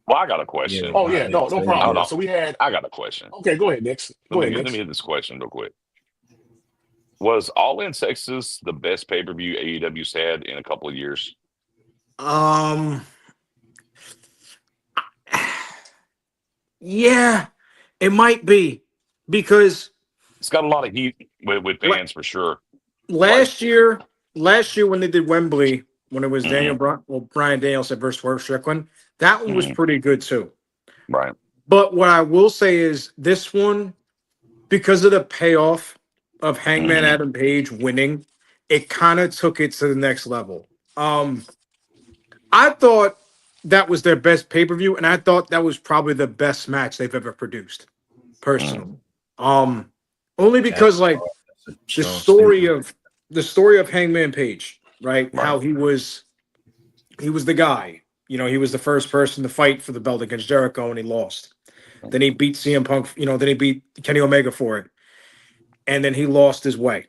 Well, I got a Yeah, question. Oh yeah, no say Hold problem. again. on. So we had. I got a question. Okay, go ahead, Nix. Let Go me ahead, get, let me Nix. hit this question real quick. Was All In Texas the best pay per view AEW's had in a couple of years? Um, yeah, it might be because It's got a lot of heat with la- fans for sure. Like, last year, last year when they did Wembley, when it was hmm Brian Danielson versus Swerve Strickland, that one was hmm pretty good too. right. But what I will say is this one, because of the payoff of Hangman hmm Adam Page winning, it kind of took it to the next level. Um, I thought that was their best pay per view, and I thought that was probably the best match they've ever produced, personally. Um, Only That's, because like that's a the strong story statement. of the story of Hangman Page, right? Right. How he was the guy. You know, he was the first person to fight for the belt against Jericho, and he lost. Then he beat CM Punk. You know, then he beat Kenny Omega for it, and then he lost his way.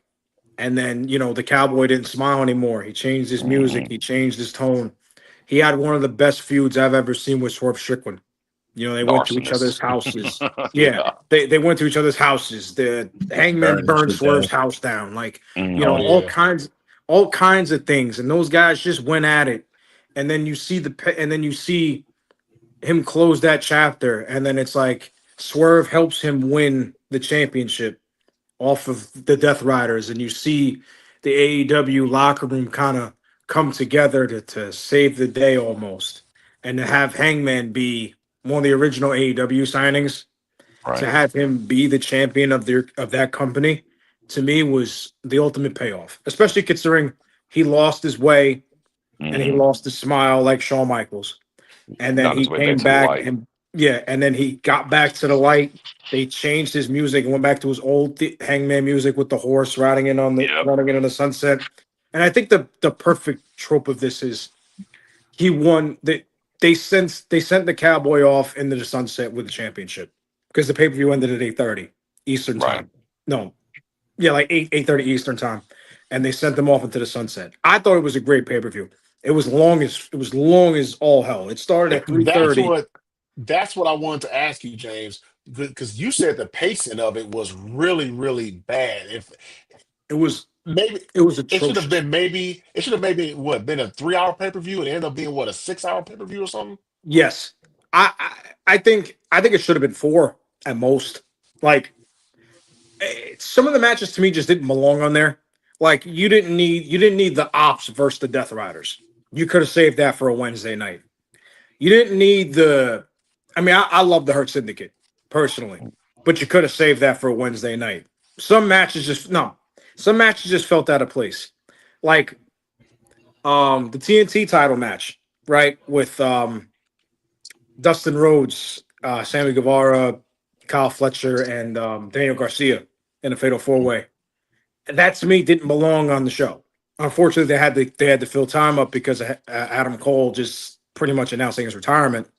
And then the cowboy didn't smile anymore. He changed his music. hmm He changed his tone. He had one of the best feuds I've ever seen with Swerve Strickland. They The went to each other's arsonist. houses. Yeah, Yeah. they went to each other's houses. The Hangman Burning burned shit down. Swerve's house down. Like Oh hmm all yeah. kinds of things. And those guys just went at it. And then you see him close that chapter. And then it's like Swerve helps him win the championship off of the Death Riders, and you see the AEW locker room kind of come together to save the day almost, and to have Hangman be one of the original AEW signings, Right. to have him be the champion of that company, to me was the ultimate payoff, especially considering he lost his way and he hmm lost his smile like Shawn Michaels, and then On he his way back came to the back light. and yeah, and then he got back to the light. They changed his music and went back to his old Hangman music with the horse Yep. riding in on the sunset. And I think the perfect trope of this is he won. They sent the cowboy off into the sunset with the championship because the pay per view ended at 8:30 Eastern Right. time. No, yeah, like 8:30 Eastern time, and they sent them off into the sunset. I thought it was a great pay per view. It was long as all hell. It started at three That's thirty. what that's what I wanted to ask you, James, because you said the pacing of it was really, really bad. If It was maybe it was it should have atrocious. been maybe it should have maybe what been a 3 hour pay-per-view and it ended up being what a 6 hour pay-per-view or something. Yes, I think it should have been four at most. Like some of the matches to me just didn't belong on there. Like you didn't need the Ops versus the Death Riders. You could have saved that for a Wednesday night. You didn't need the. I mean, I love the Hurt Syndicate personally, but you could have saved that for a Wednesday night. Some matches just no. Some matches just felt out of place. Like the TNT title match, right? With Dustin Rhodes, Sammy Guevara, Kyle Fletcher, and Daniel Garcia in a Fatal Four Way. And that to me didn't belong on the show. Unfortunately, they had to fill time up because of Adam Cole just pretty much announcing his retirement.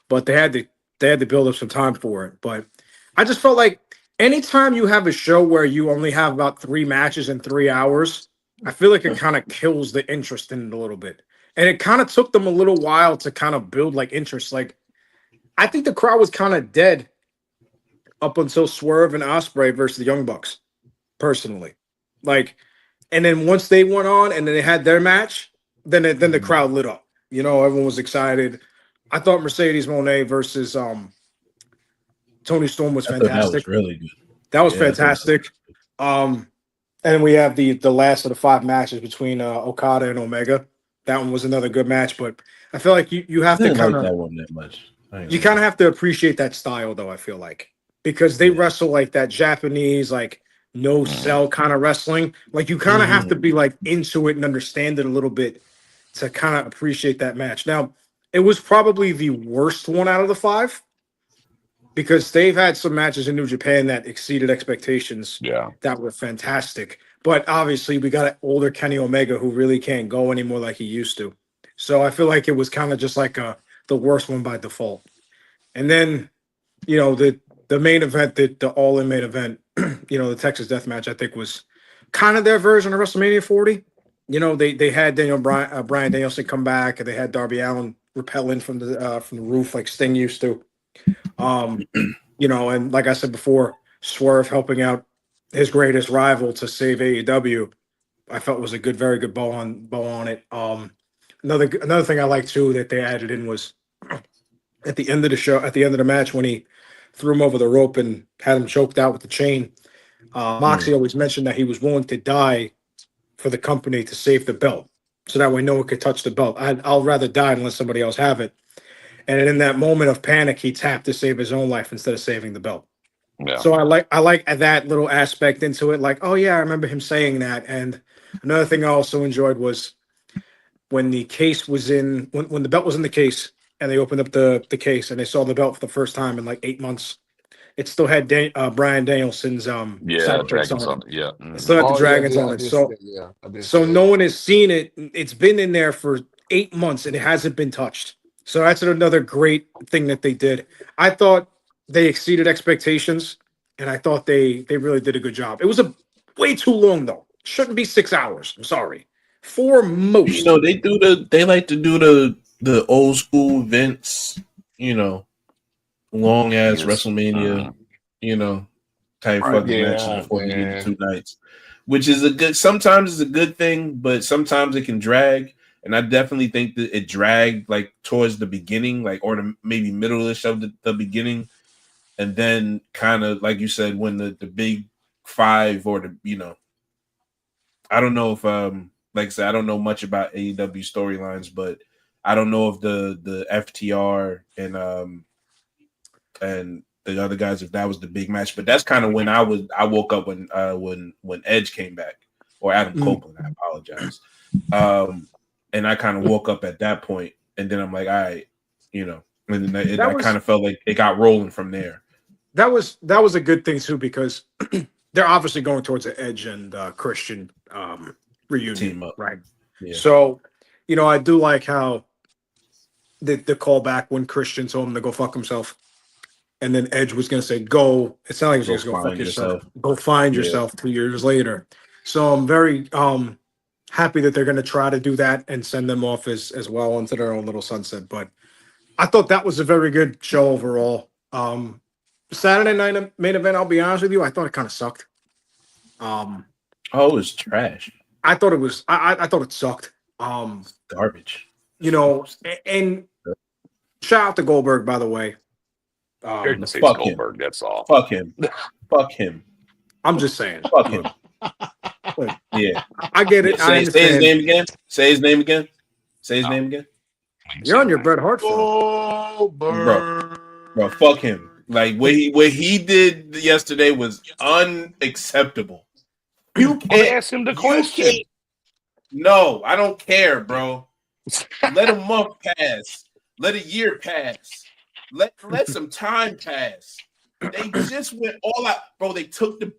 But they had to build up some time for it. But I just felt like anytime you have a show where you only have about three matches in 3 hours, I feel like it kind of kills the interest in it a little bit. And it kind of took them a little while to kind of build like interest. Like I think the crowd was kind of dead up until Swerve and Osprey versus the Young Bucks, personally. Like, and then once they went on and then they had their match, then the crowd lit up. Everyone was excited. I thought Mercedes Moné versus Tony Storm was I thought that fantastic. was really good. That was Yeah, I thought that fantastic. And we have the last of the five matches between Okada and Omega. That one was another good match, but I feel like you I have to didn't kind like of that one that much. I ain't you gonna kind lie. of have to appreciate that style though. I feel like because they Yeah. wrestle like that Japanese like no hmm sell kind of wrestling. Like you kind of have to be like into it and understand it a little bit to kind of appreciate that match. Now, it was probably the worst one out of the five because they've had some matches in New Japan that exceeded expectations Yeah. that were fantastic. But obviously, we got an older Kenny Omega who really can't go anymore like he used to. So I feel like it was kind of just like the worst one by default. And then, the main event, the all-in main event, the Texas Death Match, I think, was kind of their version of WrestleMania 40. They had Brian Danielson come back, and they had Darby Allin rappel in from the roof like Sting used to. And like I said before, Swerve helping out his greatest rival to save AEW, I felt was a very good bow on it. Another thing I liked too that they added in was at the end of the match when he threw him over the rope and had him choked out with the chain. Moxley always mentioned that he was willing to die for the company to save the belt, so that way no one could touch the belt. I'll rather die than let somebody else have it. And in that moment of panic, he tapped to save his own life instead of saving the belt. Yeah. So I like that little aspect into it. Like, oh yeah, I remember him saying that. And another thing I also enjoyed was when the case was when the belt was in the case and they opened up the case and they saw the belt for the first time in like 8 months. It still had Brian Danielson's Dragons on it. Yeah. It still had the dragons on it. So no one has seen it. It's been in there for 8 months and it hasn't been touched. So that's another great thing that they did. I thought they exceeded expectations, and I thought they really did a good job. It was way too long though. Shouldn't be 6 hours. I'm sorry. 4 most. They like to do the old school Vince, long ass WrestleMania, type fucking matches before you get the 2 nights, which is sometimes it's a good thing, but sometimes it can drag. And I definitely think that it dragged like towards the beginning, like or maybe middle-ish of the beginning, and then kind of like you said when the big 5 or I don't know if like I said I don't know much about AEW storylines, but I don't know if the FTR and the other guys, if that was the big match, but that's kind of when I woke up when Edge came back, or Adam Copeland. I apologize. And I kind of woke up at that point, and then I'm like, all right, and then I kind of felt like it got rolling from there. That was a good thing too, because they're obviously going towards the Edge and Christian reunion, team up, right? Yeah. So, I do like how the callback when Christian told him to go fuck himself, and then Edge was going to say, "Go." It's not like he was going to go fuck yourself. Go find yourself 2 years later. So I'm very happy that they're going to try to do that and send them off as well into their own little sunset. But I thought that was a very good show overall. Saturday night main event, I'll be honest with you, I thought it kind of sucked. It was trash. I thought it was. I thought it sucked. Garbage. And shout out to Goldberg, by the way. Fuck Goldberg. That's all. Fuck him. Fuck him. I'm just saying. Fuck him. Yeah, I get it. Say his name again. Say his name again. Say his name again. You're on your Bret Hart film. Bro, fuck him. Like what he did yesterday was unacceptable. You can't ask him the question. No, I don't care, bro. Let a month pass. Let a year pass. Let some time pass. They just went all out, bro. They took the.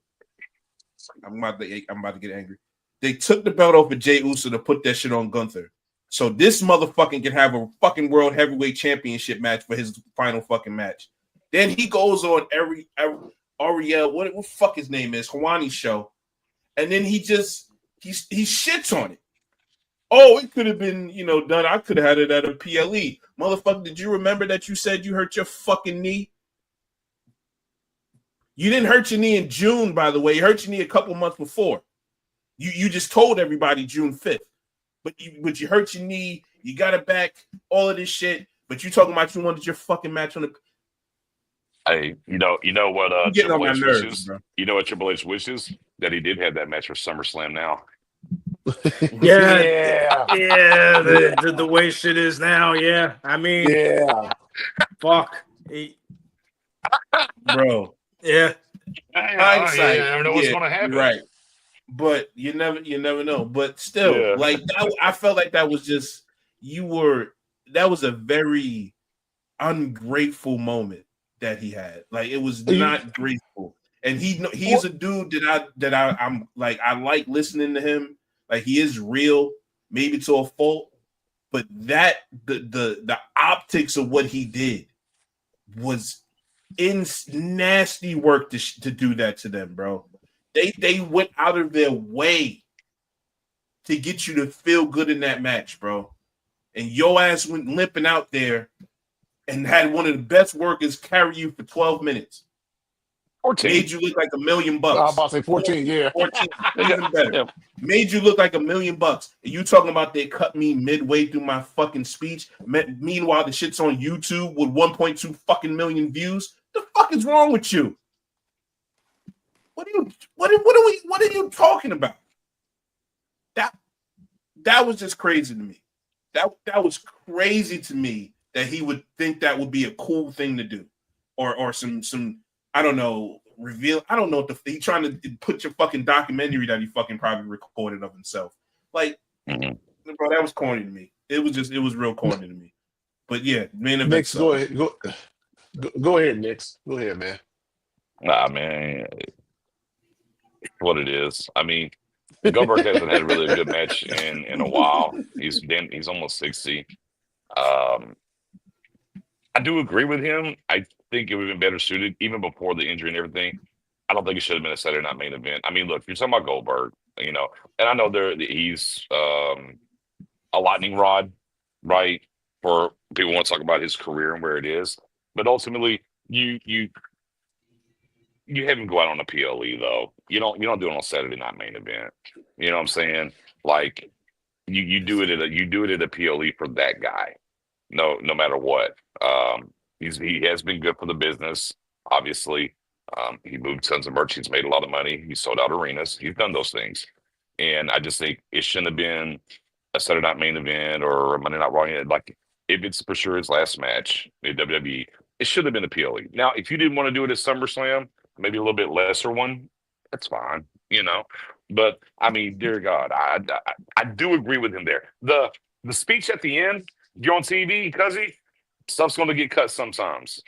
I'm about to get angry. They took the belt off of Jey Uso to put that shit on Gunther. So this motherfucking can have a fucking world heavyweight championship match for his final fucking match. Then he goes on every Ariel, what fuck his name is, Hawani's show. And then he shits on it. Oh, it could have been, done. I could have had it at a PLE. Motherfucker, did you remember that you said you hurt your fucking knee? You didn't hurt your knee in June, by the way. You hurt your knee a couple months before. You just told everybody June 5th. But you hurt your knee. You got it back. All of this shit. But you talking about you wanted your fucking match on the. Hey, you know what? Triple H nerves, wishes. bro. You know what Triple H wishes? That he did have that match for SummerSlam now. Yeah. The way shit is now. Yeah, I mean, fuck, bro. Yeah. Hindsight. You never know what's going to happen. Right. But you never know. But still, like I felt like that was just that was a very ungrateful moment that he had. Like it was not graceful. And he's a dude that I'm like I like listening to him. Like he is real, maybe to a fault. But that the optics of what he did was in nasty work to do that to them, bro. They went out of their way to get you to feel good in that match, bro. And your ass went limping out there and had one of the best workers carry you for 12 minutes. 14. Made you look like $1 million. I'm about to say 14, yeah. 14, even better. Made you look like $1 million. And you talking about they cut me midway through my fucking speech. Meanwhile, the shit's on YouTube with 1.2 fucking million views. The fuck is wrong with you? What are you talking about? That was just crazy to me. That was crazy to me that he would think that would be a cool thing to do, or some I don't know reveal. I don't know what he trying to put your fucking documentary that he fucking probably recorded of himself. Like, bro, that was corny to me. It was real corny to me. But yeah, main event. Nix, go ahead. Go ahead, Nix. Go ahead, man. Nah, man, what it is. I mean, Goldberg hasn't had really a good match in a while. He's almost 60. I do agree with him. I think it would have been better suited even before the injury and everything. I don't think it should have been a Saturday Night Main Event. I mean, look, you're talking about Goldberg, and I know he's a lightning rod, right? For people who want to talk about his career and where it is, but ultimately, you have him go out on a PLE though. You don't do it on a Saturday Night Main Event. You know what I'm saying? Like you do it at a PLE for that guy. No matter what. He has been good for the business. Obviously, he moved tons of merch. He's made a lot of money. He sold out arenas. He's done those things, and I just think it shouldn't have been a Saturday Night Main Event or a Monday Night Raw. Like if it's for sure his last match in WWE, it should have been a PLE. Now, if you didn't want to do it at SummerSlam, maybe a little bit lesser one, that's fine, But I mean, dear God, I do agree with him there. The speech at the end, you're on TV, cuzzy, stuff's going to get cut sometimes,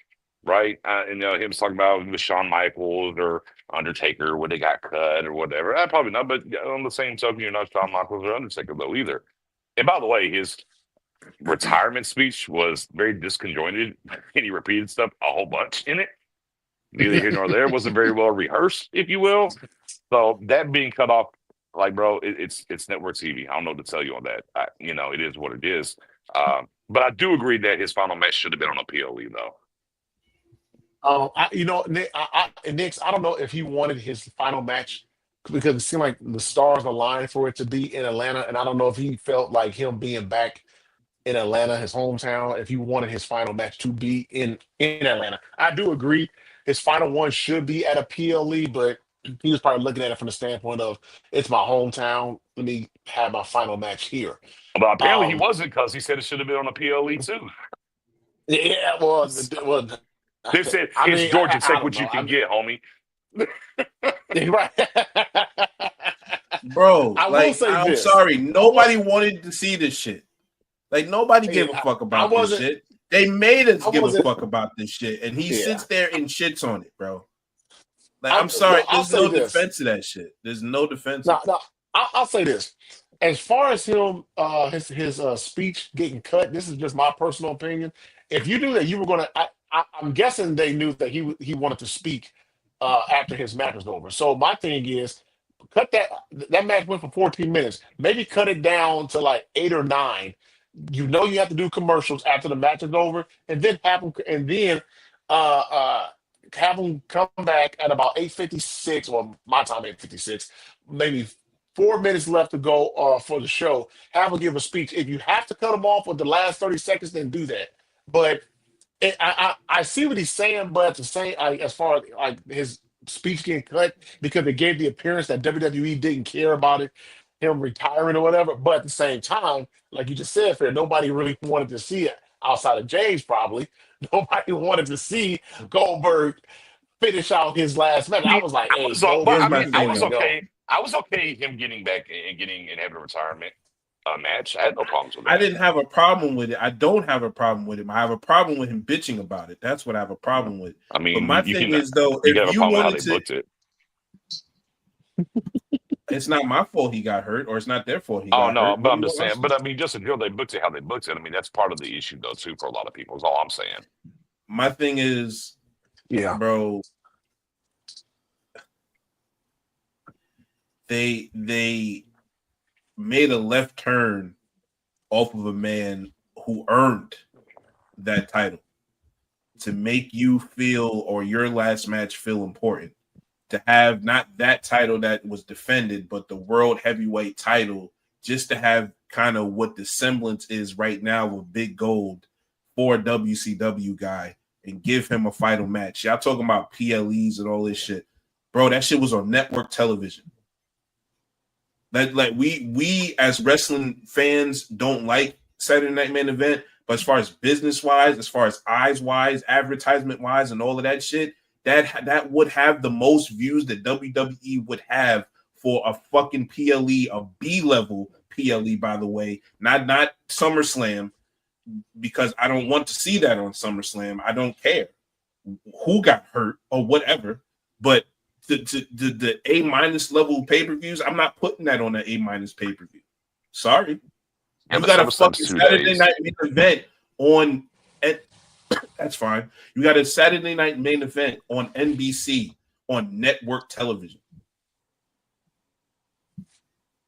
right? And him talking about with Shawn Michaels or Undertaker when they got cut or whatever. Probably not, but on the same token, you're not Shawn Michaels or Undertaker though either. And by the way, his retirement speech was very disconjointed, and he repeated stuff a whole bunch in it. Neither here nor there. Wasn't very well rehearsed, if you will. So that being cut off, like, bro, it's network TV. I don't know what to tell you on that. It is what it is. But I do agree that his final match should have been on a PLE, though. Nix, I don't know if he wanted his final match because it seemed like the stars aligned for it to be in Atlanta, and I don't know if he felt like him being back in Atlanta, his hometown, if he wanted his final match to be in Atlanta. I do agree. His final one should be at a PLE, but he was probably looking at it from the standpoint of it's my hometown. Let me have my final match here. But apparently he wasn't, because he said it should have been on a PLE too. Yeah, well, They said it's Georgia. Take what you can get, homie. Right. Bro, I'm this. sorry. Nobody wanted to see this shit. Like, nobody gave a fuck about this shit. They made us give a fuck about this shit, and he sits there and shits on it, bro. Like, I'm sorry. There's no defense to that shit. There's no defense. No, I'll say this. As far as him, his speech getting cut, this is just my personal opinion. If you knew that you were going to, I'm guessing they knew that he wanted to speak after his match was over. So my thing is, cut that match went for 14 minutes. Maybe cut it down to like 8 or 9. You have to do commercials after the match is over, and then have them come back at about 8:56, or my time 8:56, maybe 4 minutes left to go for the show. Have them give a speech. If you have to cut them off with the last 30 seconds, then do that. But I see what he's saying, but at the same, as far as like his speech getting cut because it gave the appearance that WWE didn't care about it, him retiring or whatever. But at the same time, like you just said, Fair, nobody really wanted to see it outside of James. Probably nobody wanted to see Goldberg finish out his last match. I was like, I was okay him getting back and having a retirement match. I had no problems with that. I didn't have a problem with it. I don't have a problem with him. I have a problem with him bitching about it. That's what I have a problem with. I mean, but my thing is, though, if you wanted to, booked it. It's not my fault he got hurt, or it's not their fault he got hurt. Oh, no, but I'm just saying. But I mean, just until they booked it how they booked it, I mean, that's part of the issue, though, too, for a lot of people, is all I'm saying. My thing is, bro, they made a left turn off of a man who earned that title to make you feel, or your last match feel important. To have not that title that was defended, but the world heavyweight title, just to have kind of what the semblance is right now with Big Gold for a WCW guy and give him a final match. Y'all talking about PLEs and all this shit. Bro, that shit was on network television. Like we as wrestling fans don't like Saturday Night Main Event, but as far as business wise, as far as eyes wise, advertisement wise, and all of that shit, that would have the most views that WWE would have for a fucking PLE, a B level PLE, by the way, not SummerSlam, because I don't want to see that on SummerSlam. I don't care who got hurt or whatever, but the A minus level pay per views, I'm not putting that on an A minus pay per view. Sorry, you got a fucking Saturday Night Main Event on. That's fine. You got a Saturday Night Main Event on NBC on network television.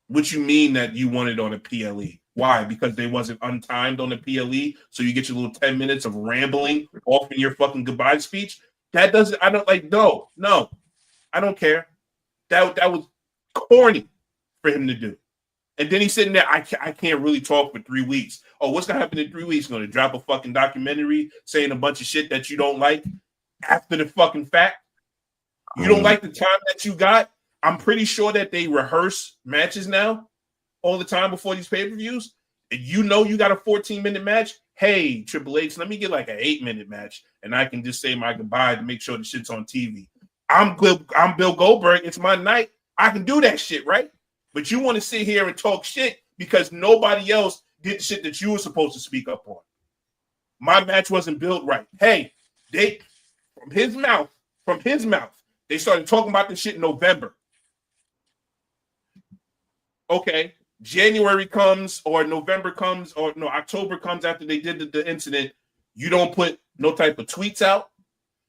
What you mean that you want it on a PLE? Why? Because they wasn't untimed on the PLE, so you get your little 10 minutes of rambling off in your fucking goodbye speech? That doesn't. I don't like. No. I don't care. That was corny for him to do. And then he's sitting there, I can't really talk for 3 weeks. Oh, what's going to happen in 3 weeks? Going to drop a fucking documentary saying a bunch of shit that you don't like after the fucking fact? You don't like the time that you got? I'm pretty sure that they rehearse matches now all the time before these pay-per-views. And you know you got a 14-minute match. Hey, Triple H, let me get like an 8-minute match, and I can just say my goodbye to make sure the shit's on TV. I'm Bill Goldberg. It's my night. I can do that shit, right? But you want to sit here and talk shit because nobody else did the shit that you were supposed to speak up on. My match wasn't built right. Hey, they from his mouth, they started talking about this shit in November. Okay, January comes or November comes or no, October comes after they did the incident. You don't put no type of tweets out.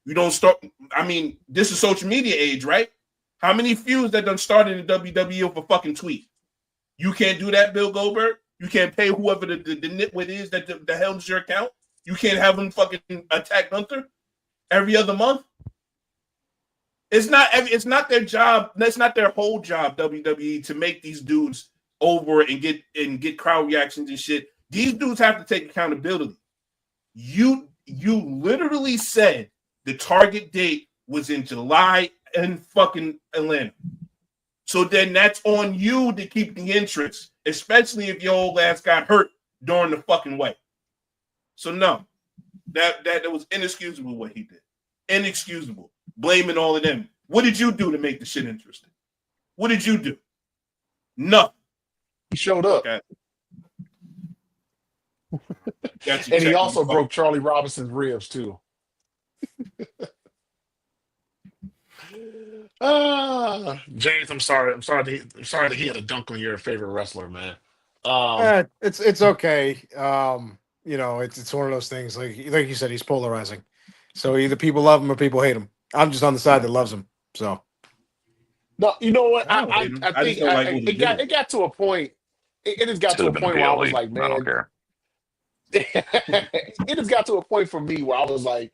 You don't start. I mean, this is social media age, right? How many feuds that done started in WWE off a fucking tweet? You can't do that, Bill Goldberg. You can't pay whoever the nitwit is that the helms your account. You can't have them fucking attack Gunther every other month. It's not their job. That's not their whole job, WWE, to make these dudes over and get crowd reactions and shit. These dudes have to take accountability. You literally said the target date was in July in fucking Atlanta. So then that's on you to keep the interest, especially if your old ass got hurt during the fucking way. So no, that was inexcusable what he did. Inexcusable. Blaming all of them. What did you do to make the shit interesting? What did you do? Nothing. He showed up. Okay. And he also broke Charlie Robinson's ribs too. James, I'm sorry that he had a dunk on your favorite wrestler, man. It's okay. It's one of those things. Like you said, he's polarizing. So either people love him or people hate him. I'm just on the side that loves him. So no, you know what? I think it got to a point. It has got to a point where I was like, man, I don't care. It has got to a point for me where I was like,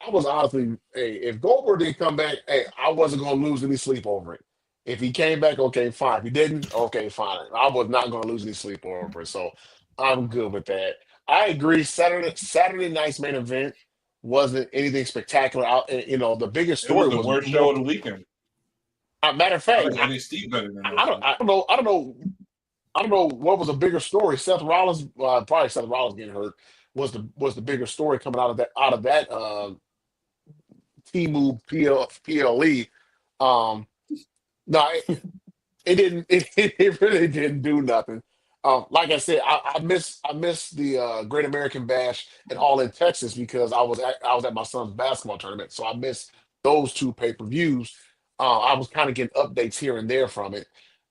I was honestly, hey, if Goldberg didn't come back, hey, I wasn't going to lose any sleep over it. If he came back, okay, fine. If he didn't, okay, fine. I was not going to lose any sleep over it. So I'm good with that. I agree. Saturday night's main event wasn't anything spectacular. The biggest story was the worst show of the weekend. Matter of fact, I think Steve better than I don't know what was a bigger story. Seth Rollins, probably Seth Rollins getting hurt was the bigger story coming out of that T-Move PLE. No, it didn't. It really didn't do nothing. Like I said, I miss the Great American Bash and All in Texas because I was at my son's basketball tournament, so I missed those two pay-per-views. I was kind of getting updates here and there from it,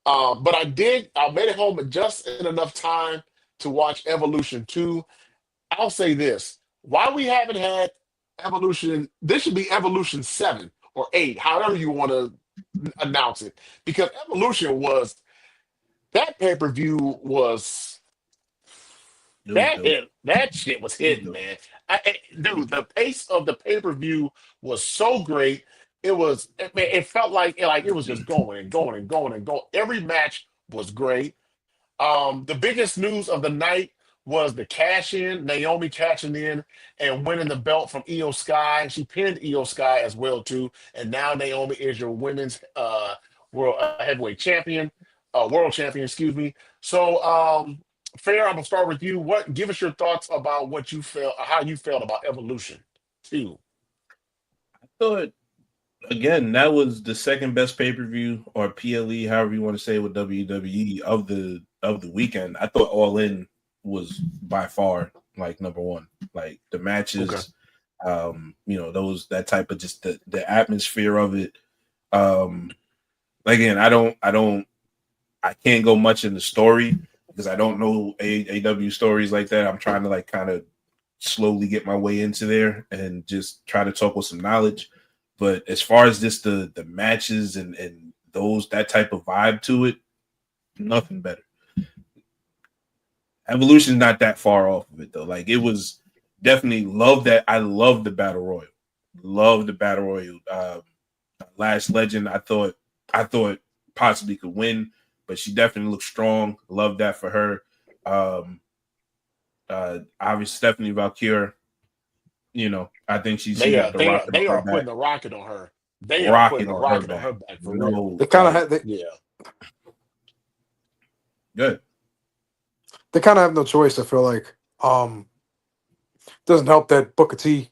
but I made it home just in enough time to watch Evolution 2. I'll say this: why we haven't had Evolution, this should be Evolution 7 or 8, however you want to announce it because Evolution was that pay per view was It was dope. that shit was It was hidden, dope. man. Dude, the pace of the pay per view was so great. It felt like it was just going and going and going and going. Every match was great. The biggest news of the night was the cash in, Naomi cashing in and winning the belt from Io Sky. She pinned Io Sky as well too, and now Naomi is your women's world heavyweight champion, world champion, excuse me. So, Fair, I'm gonna start with you. What? Give us your thoughts about what you felt, how you felt about Evolution too. I thought again that was the second best pay per view or PLE, however you want to say it, with WWE of the weekend. I thought All In was by far like number one. Like the Okay. matches, those that type of just the atmosphere of it. Again, I can't go much in the story because I don't know AW stories like that. I'm trying to like kind of slowly get my way into there and just try to talk with some knowledge. But as far as just the matches and those that type of vibe to it, nothing better. Evolution's not that far off of it though. Like it was definitely love that. I love the battle royal. Love the battle royal. Last Legend, I thought possibly could win, but she definitely looked strong. Love that for her. Obviously Stephanie Valkyrie, I think she got the rocket They on her are back. putting the rocket on her. They are putting Rocket the on her rocket on back. her back for real. No, They kind of like, have Yeah. good. they kind of have no choice. I feel like doesn't help that Booker T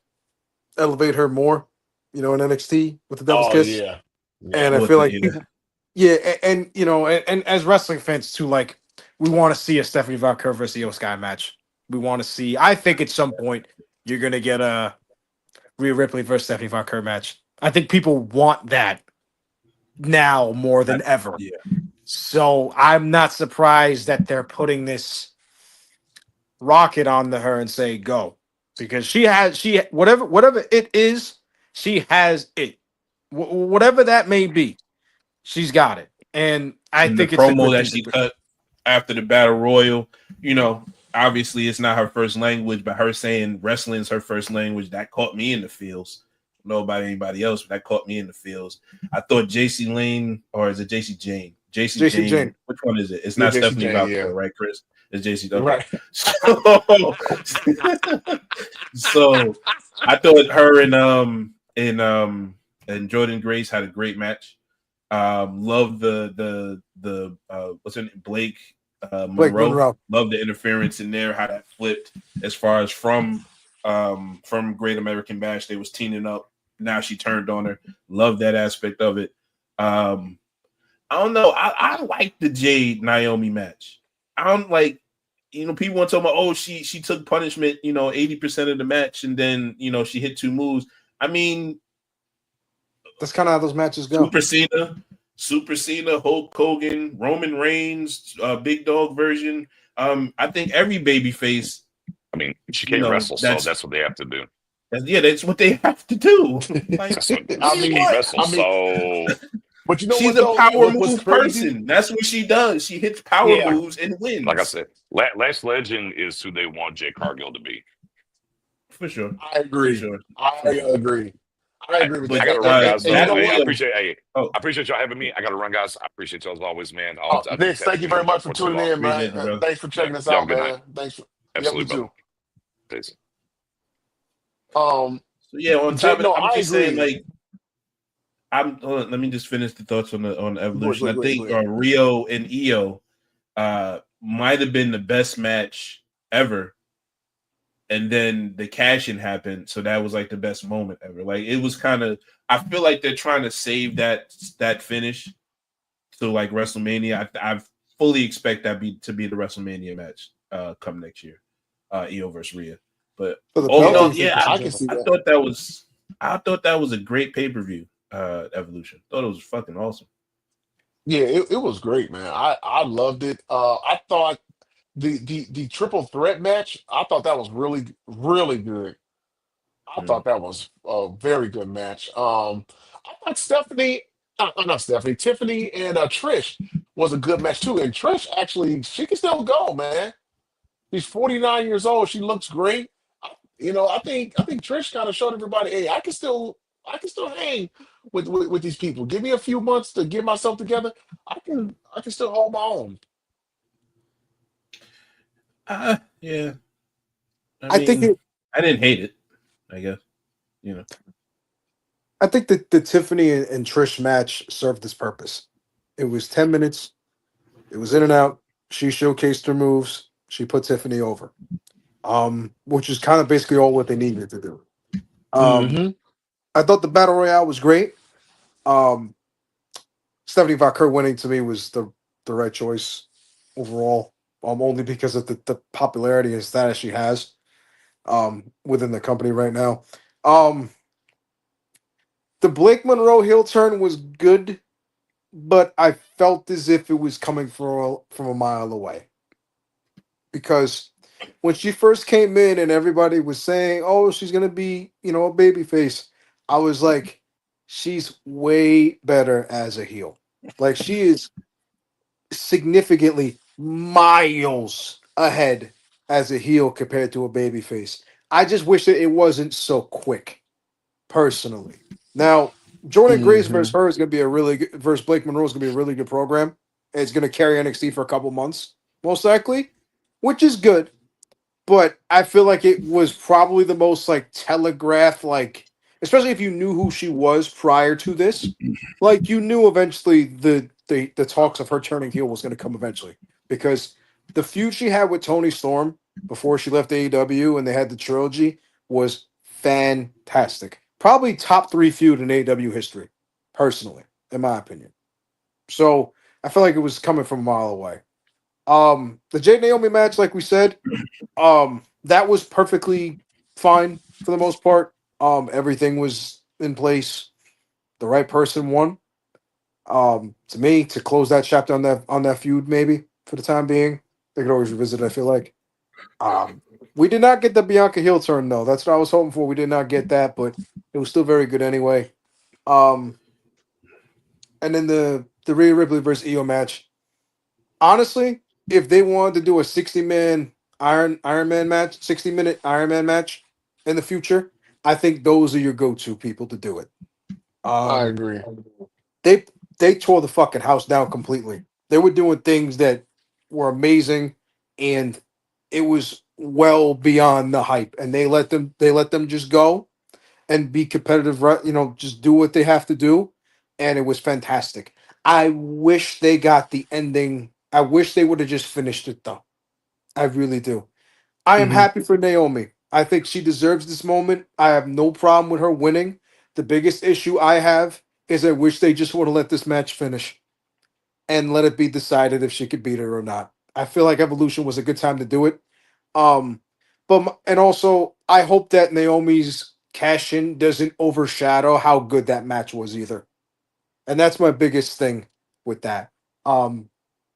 elevate her more, in NXT with the Devil's Oh Kiss, yeah. and Yeah. I With feel the like people, yeah, and as wrestling fans too, like we want to see a Stephanie Valkyrie versus Io Sky match. We want to see. I think at some point you're gonna get a Rhea Ripley versus Stephanie Valkyrie match. I think people want that now more than ever. yeah. So I'm not surprised that they're putting this rocket onto her and say go because she whatever it is, she has it. Whatever that may be, she's got it. And I And the think it's a promo good that thing she to do. cut after the battle royal, obviously it's not her first language, but her saying wrestling is her first language, that caught me in the feels. I don't know about anybody else, but that caught me in the feels. I thought JC Lane, or is it JC Jane? JC JC Jane. Jane. Which one is it? It's Yeah, not Jesse Stephanie Jane, Valkyrie, yeah. right, Chris? It's JC. Okay. Right. So I thought her and Jordan Grace had a great match. Love the what's her name? Blake Blake Monroe. Monroe. Love the interference in there, how that flipped as far as from Great American Bash. They was teaming up. Now she turned on her. Love that aspect of it. I don't know. I like the Jade Naomi match. I don't like, people want to talk about, oh, she took punishment, 80% of the match, and then she hit two moves. I mean, That's kind of how those matches go. Super Cena, Hulk Hogan, Roman Reigns, Big Dog version. I think every babyface, I mean, she can't wrestle, so that's what they have to do. That's what they have to do. Like, That's what, I she mean, can't wrestle, I mean, so but you know she's what a though? power What's move crazy? person. That's what she does. She hits power Yeah, moves and wins. like I said, Last Legend is who they want Jay Cargill to be. For sure. I agree. For sure. I For sure. agree. I agree with But I that. got to run, guys. And you Though, know Battle hey, I what? Royal. appreciate, Oh, I appreciate y'all having me. I got to run, guys. I appreciate y'all as always, man. I'll Nick, tap thank in you here very with y'all much for before too tuning long. in, man. appreciate you, bro. Thanks for Yeah, checking us y'all have out, a good night. man. Thanks. Yep, you Absolutely, brother. too. Peace. So yeah, on top of it, No, I'm I just saying, agree. like, let me just finish the thoughts on the evolution. I Go think ahead. Rio and Io might have been the best match ever. And then the cash-in happened, so that was like the best moment ever. Like it was kind of, I feel like they're trying to save that finish to like WrestleMania. I fully expect that to be the WrestleMania match come next year, Io versus Rhea. But For the all in belt, all, you think yeah, this I is can different? see I that. thought that was a great pay-per-view, Evolution. Thought it was fucking awesome. Yeah, it was great, man. I loved it. I thought the triple threat match, I thought that was really, really good. I Mm. thought that was a very good match. I thought Stephanie, Not Stephanie. Tiffany and Trish was a good match too. And Trish actually, she can still go, man. She's 49 years old. She looks great. I think Trish kind of showed everybody, hey, I can still hang with these people. Give me a few months to get myself together. I can still hold my own. Yeah. I think I didn't hate it. I guess I think that the Tiffany and Trish match served its purpose. It was 10 minutes. It was in and out. She showcased her moves. She put Tiffany over. Which is kind of basically all what they needed to do. Hmm. I thought the battle royale was great. Um, Stephanie Vaquer winning to me was the right choice overall. Only because of the popularity and status she has within the company right now. Um, the Blake Monroe heel turn was good, but I felt as if it was coming from a mile away. Because when she first came in and everybody was saying, "Oh, she's gonna be, a baby face," I was like, "She's way better as a heel. Like she is significantly miles ahead as a heel compared to a baby face. I just wish that it wasn't so quick, personally. Now, Jordan Grace versus Hmm. her is gonna be a really good versus Blake Monroe is gonna be a really good program. It's gonna carry NXT for a couple months, most likely, which is good, but I feel like it was probably the most like telegraphed, like especially if you knew who she was prior to this, like you knew eventually the talks of her turning heel was going to come eventually because the feud she had with Tony Storm before she left AEW and they had the trilogy was fantastic. Probably top three feud in AEW history, personally, in my opinion. So I feel like it was coming from a mile away. The Jade Naomi match, like we said, that was perfectly fine for the most part. Everything was in place. The right person won. To me, to close that chapter on that feud, maybe for the time being, they could always revisit it. I feel like. We did not get the Bianca heel turn though. That's what I was hoping for. We did not get that, but it was still very good anyway. Um, and then the Rhea Ripley versus Io match. Honestly, if they wanted to do a 60-man Iron Man match, 60-minute Iron Man match in the future, I think those are your go-to people to do it. I Um, agree. they they tore the fucking house down completely. They were doing things that were amazing, and it was well beyond the hype. And they let them just go and be competitive. Right, just do what they have to do, and it was fantastic. I wish they got the ending. I wish they would have just finished it though. I really do. I am Hmm. happy for Naomi. I think she deserves this moment. I have no problem with her winning. The biggest issue I have is I wish they just would have let this match finish and let it be decided if she could beat her or not. I feel like Evolution was a good time to do it. Um, and also I hope that Naomi's cash in doesn't overshadow how good that match was either. And that's my biggest thing with that. Um,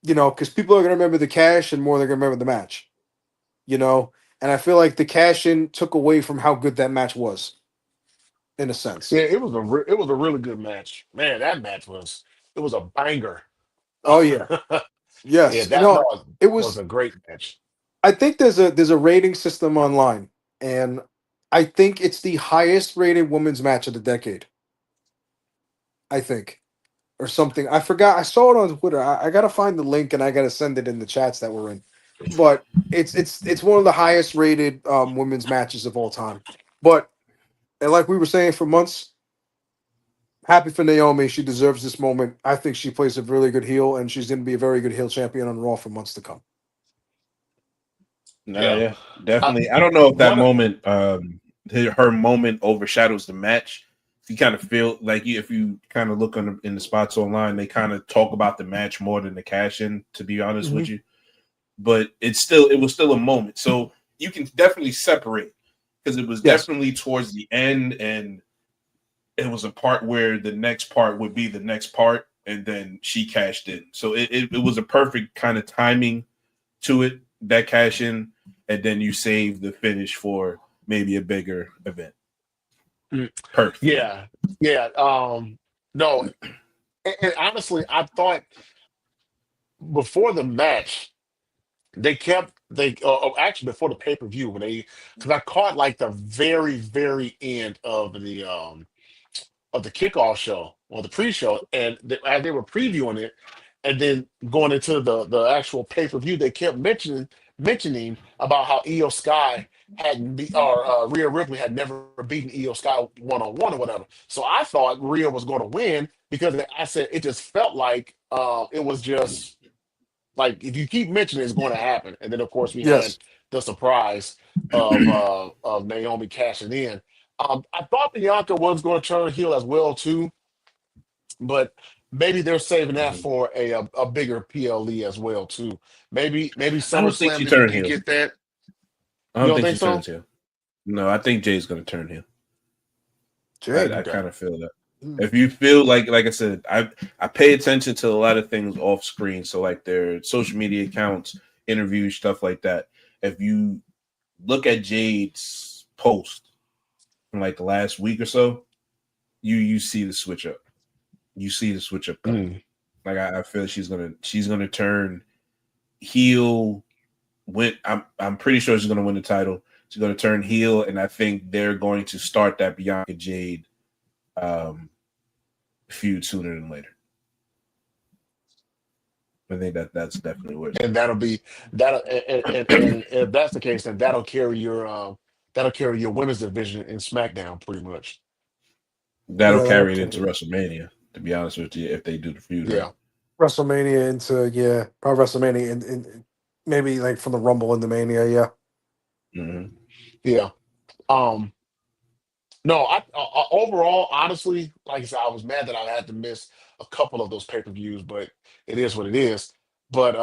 because people are gonna remember the cash and more they're gonna remember the match. You know, and I feel like the cash in took away from how good that match was, in a Yeah, sense. it was a really good match. Man, that match was a banger. Oh yeah, Yeah, yes. that No, it was was. a great match. I think there's a rating system online, and I think it's the highest rated women's match of the decade. I think, or something. I forgot. I saw it on Twitter. I gotta find the link and I gotta send it in the chats that we're in. But it's one of the highest rated women's matches of all time. But and like we were saying for months, happy for Naomi. She deserves this moment. I think she plays a really good heel, and she's going to be a very good heel champion on Raw for months to come. Nah, Yeah. yeah, Uh, definitely. I don't know if that one. moment, her moment overshadows the match. You kind of feel like if you kind of look in the spots online, they kind of talk about the match more than the cash in. To be honest with Mhm. you, but it was still a moment. So you can definitely separate because it was Yes. definitely towards the end, and it was a part where the next part would be the next part, and then she cashed in. So it was a perfect kind of timing to it, that cash in, and then you save the finish for maybe a bigger event. Mm. Perfect for me. Yeah, yeah. No, And honestly, I thought before the match, actually before the pay per view when they because I caught like the very end of the kickoff show or the pre-show, and as they were previewing it, and then going into the actual pay-per-view, they kept mentioning about how Io Sky hadn't be or Rhea Ripley had never beaten Io Sky one-on-one or whatever. So I thought Rhea was going to win because I said it just felt like it was just like if you keep mentioning it's going to happen, and then of course we had Yes. the surprise of Naomi cashing in. I thought Bianca was going to turn heel as well too, but maybe they're saving that for a bigger PLE as well too. Maybe I don't think she SummerSlam you turned can heel. get that. I You don't don't think think she so? turns heel. No, I think Jay's going to turn heel. Jade. I Okay. kind of feel that. Mm. If you feel like I said, I pay attention to a lot of things off screen. So like their social media accounts, interviews, stuff like that. If you look at Jade's post from like the last week or so, you see the switch up. You see the switch up coming. Mm. Like I feel she's gonna turn heel. I'm pretty sure she's gonna win the title. She's gonna turn heel, and I think they're going to start that Bianca Jade feud sooner than later. I think that's definitely what. And that'll be that'll and if that's the case, then that'll carry your women's division in SmackDown pretty much. That'll Yeah, that'll carry it carry into WrestleMania. To be honest with you, if they do the feud right. Yeah. WrestleMania into probably WrestleMania and maybe like from the Rumble into Mania. Yeah. Mm-hmm. Yeah. Um no, overall, honestly, like I said, I was mad that I had to miss a couple of those pay-per-views, but it is what it is. But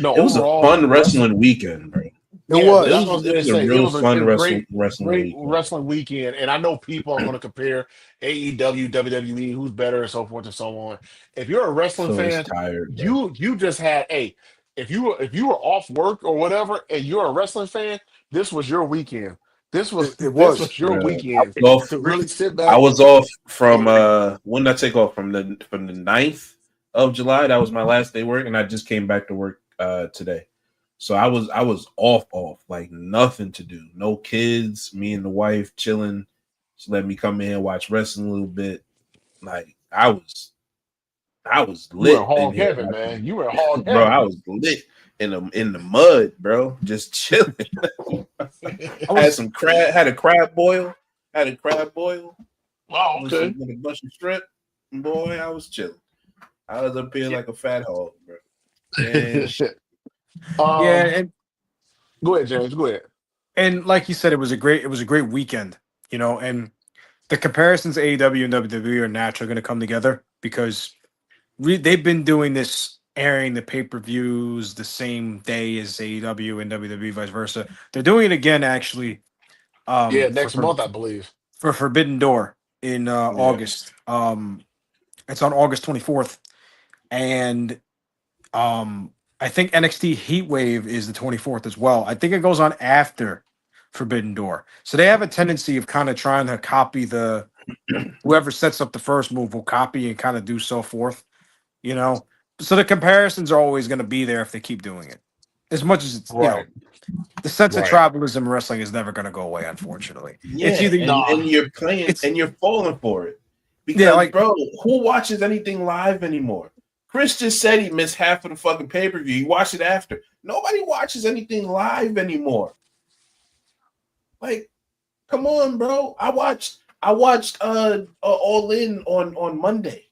no, It was a overall, fun wrestling weekend, bro. It yeah, It that's was. what I was was it gonna was a say. It real was fun a wrestling great weekend. wrestling weekend, and I know people are going to compare AEW, WWE, who's better, and so forth and so on. If you're a wrestling So it's fan, tired, bro. you just had if you were off work or whatever, and you're a wrestling fan, this was your weekend. This was It this was. was your I weekend was off. to really sit I back. was off from And, when did I take off from the 9th of July? That was my last day work, and I just came back to work today. So I was off, like nothing to do. No kids, me and the wife chilling. She let me come in and watch wrestling a little bit. Like I was you were in lit in hog here, heaven, man. You were in hog bro. I heaven. was lit in the mud, bro. Just chilling. I Had was. some crab. Had a crab boil. Had a crab boil Oh, with okay. a bunch of shrimp. Boy, I was chilling. I was up here like a fat hog, bro. Man, Yeah, um, and go ahead, James. Go ahead. like you said, it was a great weekend. And the comparisons AEW and WWE are naturally going to come together because they've been doing this, airing the pay-per-views the same day as AEW and WWE, vice versa. They're doing it again, actually, Yeah, for, next month, I believe. for Forbidden Door in yeah. August. It's on August 24th, and I think NXT Heatwave is the 24th as well. I think it goes on after Forbidden Door. So they have a tendency of kind of trying to copy whoever sets up the first move will copy and kind of do so forth. So the comparisons are always going to be there if they keep doing it. As much as it's, Right. the sense of Right. tribalism in wrestling is never going to go away, unfortunately. Yeah, It's either and you're playing it's- and you're falling for it. Because, like- bro, who watches anything live anymore? Chris just said he missed half of the fucking pay-per-view. He watched it after. Nobody watches anything live anymore. Like, come on, bro. I watched All In on Monday.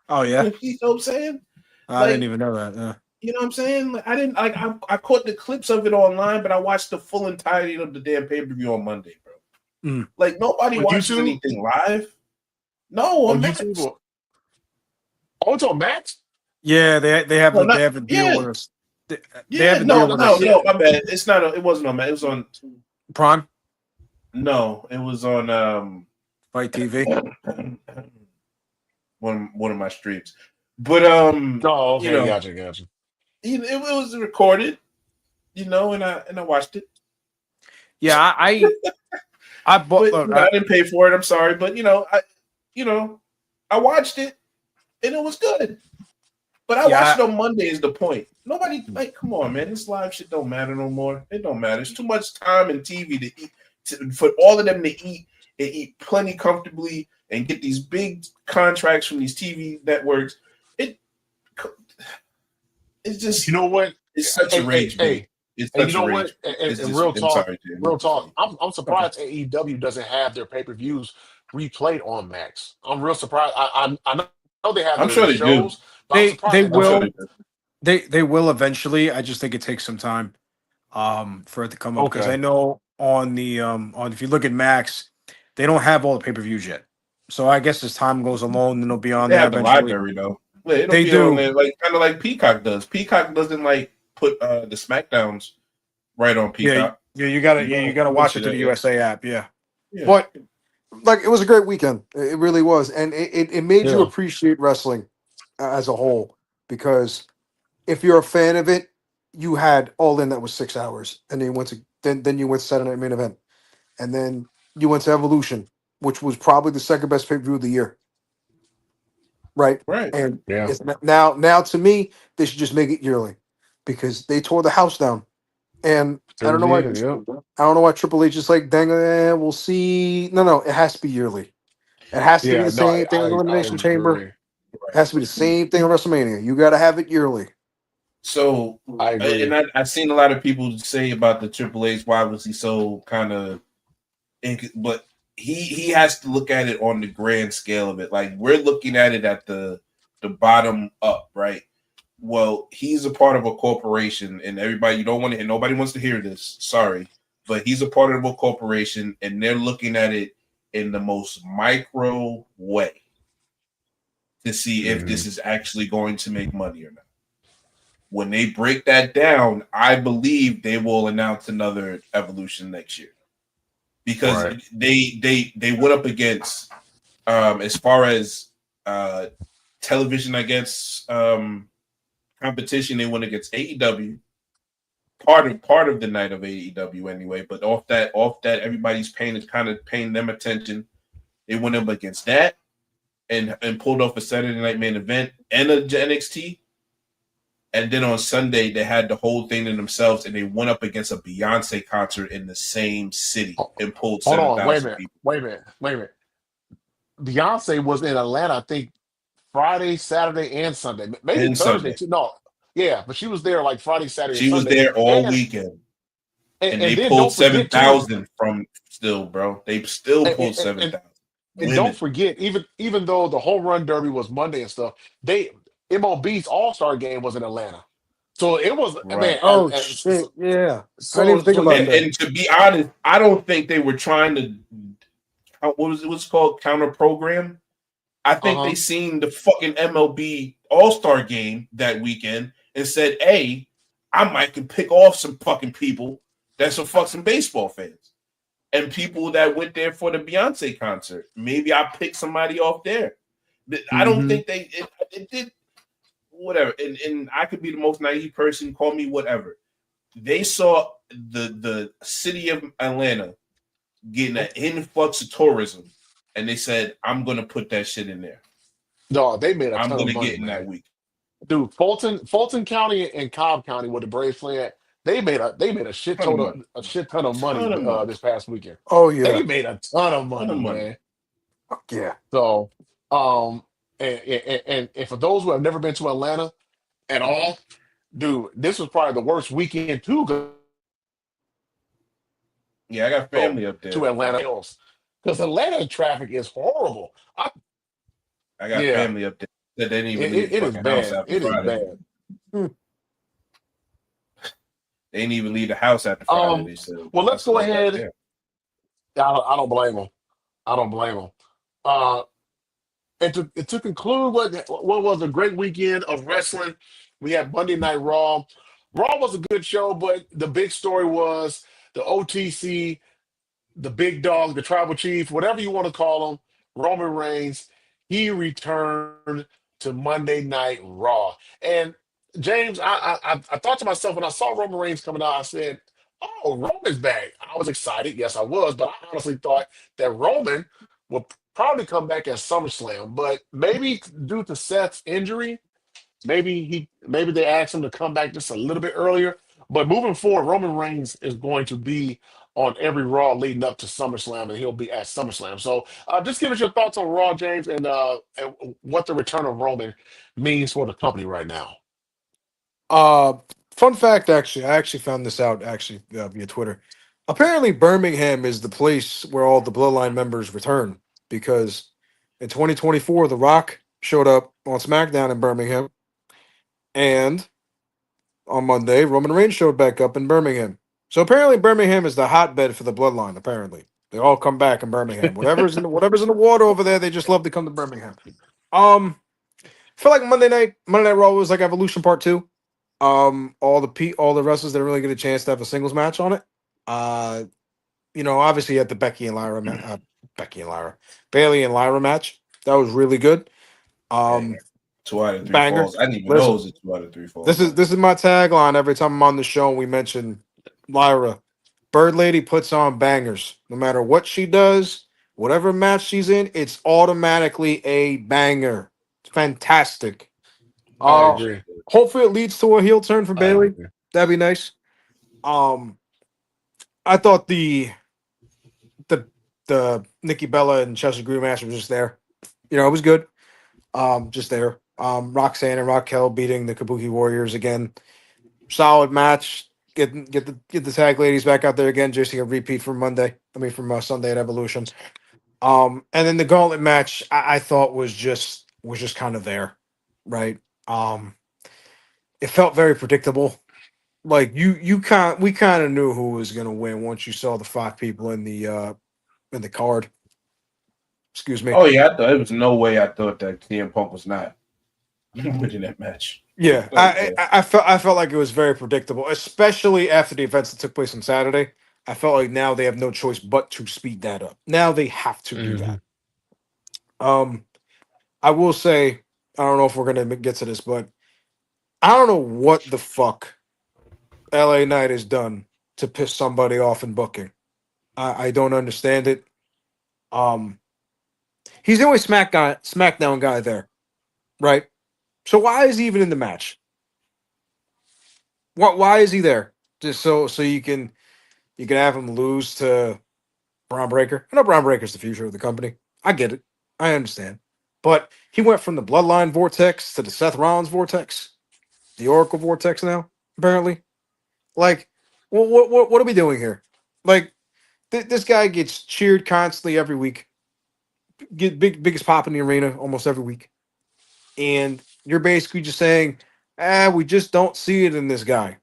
Oh yeah, You know what I'm saying? I didn't even know that. You know what I'm saying? Like, I didn't like I caught the clips of it online, but I watched the full entirety of the damn pay-per-view on Monday, bro. Mm. Like nobody On watches YouTube? anything live. No, On on YouTube? Max. Oh, it's on Max? Yeah, they have Well, they have a deal yeah. with us. They Yeah, have a no, deal with us. my bad. It's not. It wasn't on Max. It was on. Prime No, it was on Fight TV. one of my streams. But Oh, okay. you know, Gotcha. it was recorded. And I watched it. Yeah, I bought. But I didn't pay for it. I'm sorry, but I I watched it, and it was good. But I watched it on Monday is the point. Nobody, like, come on, man. This live shit don't matter no more. It don't matter. It's too much time and TV to eat, for all of them to eat and eat plenty comfortably and get these big contracts from these TV networks. It's just, you know what? It's such a rage. It's such you know a rage. what? And real talk, real talk. I'm surprised AEW doesn't have their pay-per-views replayed on Max. I'm real surprised. I know they have. I'm sure they shows, do. They will. They will eventually. I just think it takes some time for it to come up because I know on the on if you look at Max, they don't have all the pay-per-views yet. So I guess as time goes along, then they'll be on they there have eventually. The library though. Yeah, they do on there, like kind of like Peacock does. Peacock doesn't like put the SmackDowns right on Peacock. Yeah, you gotta watch it through the USA app. Yeah, but like it was a great weekend. It really was, and it made you appreciate wrestling as a whole because if you're a fan of it, you had All In that was 6 hours, and then you went to then you went to Saturday Night Main Event, and then you went to Evolution, which was probably the second best pay-per-view of the year. Right. And it's now to me, they should just make it yearly because they tore the house down. And I don't know why. I don't know why Triple H is like, dang, we'll see. No, it has to be yearly. It has to be the same thing in the Elimination Chamber. It has to be the same thing in WrestleMania. You got to have it yearly. So I agree. And I've seen a lot of people say about the Triple H, why was he so kind of, but he has to look at it on the grand scale of it. Like we're looking at it at the bottom up, right? Well, he's a part of a corporation, and everybody and nobody wants to hear this. Sorry, but he's a part of a corporation, and they're looking at it in the most micro way to see if this is actually going to make money or not. When they break that down, I believe they will announce another Evolution next year. Because they went up against as far as television, I guess, competition, they went against AEW. Part of the night of AEW anyway, but off that everybody's paying them attention. They went up against that and pulled off a Saturday Night Main Event and a NXT. And then on Sunday, they had the whole thing to themselves, and they went up against a Beyonce concert in the same city and pulled 7,000 people. Wait a minute. Beyonce was in Atlanta, I think, Friday, Saturday, and Sunday. Maybe and Thursday, too. No. Yeah, but she was there like Friday, Saturday, She was there all weekend. And they pulled 7,000 from still, bro. They still pulled 7,000. And don't forget, even though the Home Run Derby was Monday and stuff, MLB's All-Star game was in Atlanta. So it was, man. Shit. Yeah. So, I didn't even think about that. And to be honest, I don't think they were trying to, what's called counter program. I think they seen the fucking MLB All-Star game that weekend and said, hey, I might can pick off some fucking people that's some baseball fans. And people that went there for the Beyonce concert. Maybe I pick somebody off there. I don't think it did. Whatever, and I could be the most naive person, call me whatever. They saw the city of Atlanta getting an influx of tourism, and they said, I'm gonna put that shit in there. No, they made a ton of money. I'm gonna get in that week. Dude, Fulton County and Cobb County where the Braves play at, they made a shit ton of money this past weekend. Oh yeah. They made a ton of money, man. Yeah. So And for those who have never been to Atlanta at all, dude, this was probably the worst weekend to Yeah, I got family up there. To Atlanta because Atlanta traffic is horrible. I got family up there. They didn't even leave the fucking house after Friday. It is bad. They didn't even leave the house after Friday. Well, let's go ahead. I don't blame them. I don't blame them. And to conclude, what was a great weekend of wrestling, we had Monday Night Raw. Raw was a good show, but the big story was the OTC, the big dog, the tribal chief, whatever you want to call him, Roman Reigns. He returned to Monday Night Raw. And James, I thought to myself when I saw Roman Reigns coming out, I said, oh, Roman's back. I was excited. Yes, I was. But I honestly thought that Roman would probably come back at SummerSlam, but maybe due to Seth's injury, maybe they asked him to come back just a little bit earlier. But moving forward, Roman Reigns is going to be on every Raw leading up to SummerSlam, and he'll be at SummerSlam. So just give us your thoughts on Raw, James, and what the return of Roman means for the company right now. Uh, Fun fact, actually, I actually found this out via Twitter. Apparently, Birmingham is the place where all the Bloodline members return because in 2024, The Rock showed up on SmackDown in Birmingham, and on Monday, Roman Reigns showed back up in Birmingham. So apparently, Birmingham is the hotbed for the Bloodline. Apparently, they all come back in Birmingham. Whatever's in the water over there, they just love to come to Birmingham. I feel like Monday Night Raw was like Evolution Part 2. All the wrestlers didn't really get a chance to have a singles match on it. Obviously you had the Bailey and Lyra match. That was really good. 2 out of 3 Banger. falls. I didn't even Listen, know it was a 2 out of 3 falls. This is my tagline every time I'm on the show and we mention Lyra. Bird Lady puts on bangers. No matter what she does, whatever match she's in, it's automatically a banger. It's fantastic. I agree. Hopefully it leads to a heel turn for I Bailey. agree. That'd be nice. I thought the Nikki Bella and Chelsea Green match was just there. It was good. Just there. Roxanne and Raquel beating the Kabuki Warriors again. Solid match. Get the tag ladies back out there again. Just a repeat from Sunday at Evolution. And then the gauntlet match I thought was just kind of there, right? It felt very predictable. Like we kind of knew who was gonna win once you saw the 5 people in the card. Excuse me. Oh yeah, there was no way I thought that CM Punk was not winning that match. Yeah, I felt like it was very predictable, especially after the events that took place on Saturday. I felt like now they have no choice but to speed that up. Now they have to do that. I will say, I don't know if we're gonna get to this, but I don't know what the fuck LA Knight has done to piss somebody off in booking. I don't understand it. He's the only SmackDown guy there, right? So why is he even in the match? Why is he there? Just so you can have him lose to Braun Breaker. I know Braun Breaker's the future of the company. I get it. I understand. But he went from the Bloodline Vortex to the Seth Rollins Vortex, the Oracle Vortex now, apparently. Like, what are we doing here? Like, this guy gets cheered constantly every week. Get biggest pop in the arena almost every week. And you're basically just saying, we just don't see it in this guy.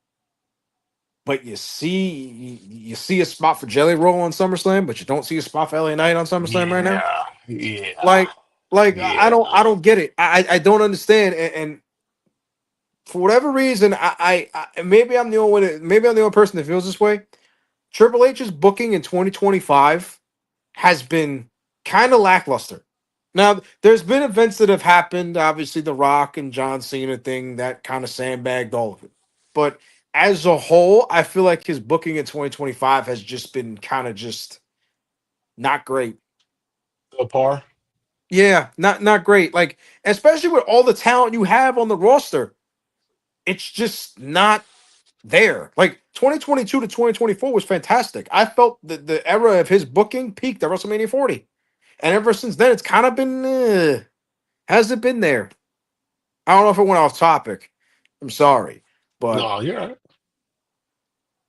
But you see a spot for Jelly Roll on SummerSlam, but you don't see a spot for LA Knight on SummerSlam right now. Yeah. I don't get it. I don't understand. And for whatever reason, I maybe I'm the only person that feels this way. Triple H's booking in 2025 has been kind of lackluster. Now, there's been events that have happened. Obviously, the Rock and John Cena thing that kind of sandbagged all of it. But as a whole, I feel like his booking in 2025 has just been kind of just not great. Par. Yeah, not great. Like, especially with all the talent you have on the roster, it's just not there. Like 2022 to 2024 was fantastic. I felt that the era of his booking peaked at WrestleMania 40. And ever since then, it's kind of been hasn't been there. I don't know if it went off topic. I'm sorry, but No, you're right.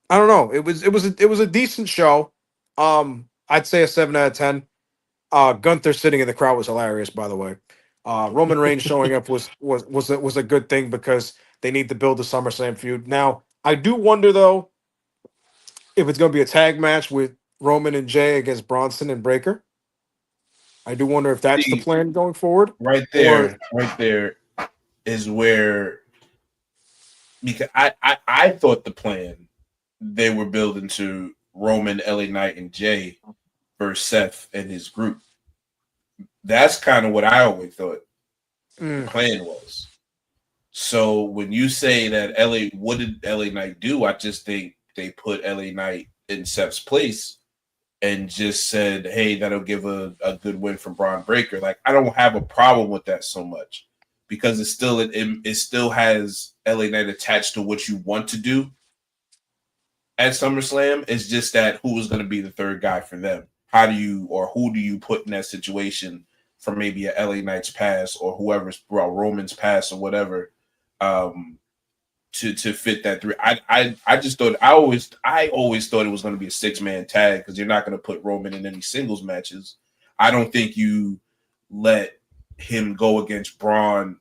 I don't know. It was a decent show. I'd say a 7 out of 10. Gunther sitting in the crowd was hilarious, by the way. Roman Reigns showing up was a good thing because they need to build the SummerSlam feud. Now, I do wonder though if it's going to be a tag match with Roman and Jay against Bronson and Breaker. I do wonder if that's the plan going forward. Right there is where, because I thought the plan they were building to Roman, LA Knight, and Jay versus Seth and his group. That's kind of what I always thought the plan was. So when you say that what did LA Knight do? I just think they put LA Knight in Seth's place and just said, hey, that'll give a good win for Braun Breaker. Like, I don't have a problem with that so much because it still has LA Knight attached to what you want to do at SummerSlam. It's just that who is going to be the third guy for them? Who do you put in that situation for maybe a LA Knight's pass or whoever's Roman's pass or whatever to fit that three? I just thought I always thought it was going to be a 6-man tag because you're not going to put Roman in any singles matches. I don't think you let him go against Braun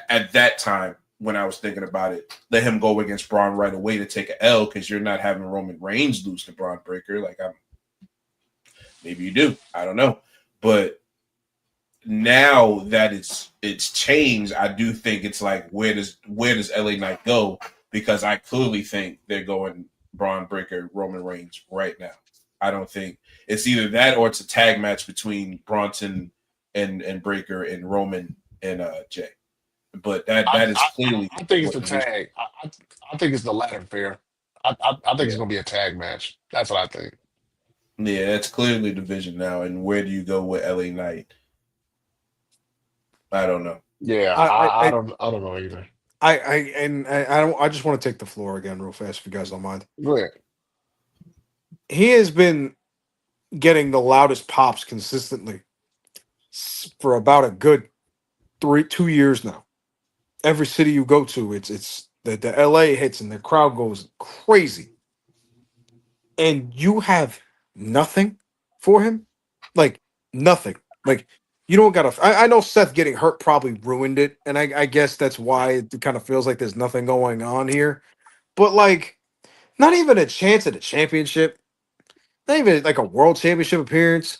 at that time. When I was thinking about it, let him go against Braun right away to take an L because you're not having Roman Reigns lose to Braun Breaker. Like, maybe you do. I don't know. But now that it's changed, I do think it's like, where does LA Knight go? Because I clearly think they're going Braun Breaker, Roman Reigns right now. I don't think it's either that or it's a tag match between Bronson and Breaker and Roman and Jay. But that is clearly. I think it's a tag. I think it's the latter fair. I think it's going to be a tag match. That's what I think. Yeah, that's clearly division now. And where do you go with LA Knight? I don't know. Yeah, I don't know either. I just want to take the floor again real fast if you guys don't mind. Go ahead. He has been getting the loudest pops consistently for about a good 2 years now. Every city you go to, it's the LA hits and the crowd goes crazy. And you have nothing for him? Like, nothing. Like, you don't got to. I know Seth getting hurt probably ruined it. And I guess that's why it kind of feels like there's nothing going on here. But, like, not even a chance at a championship. Not even like a world championship appearance.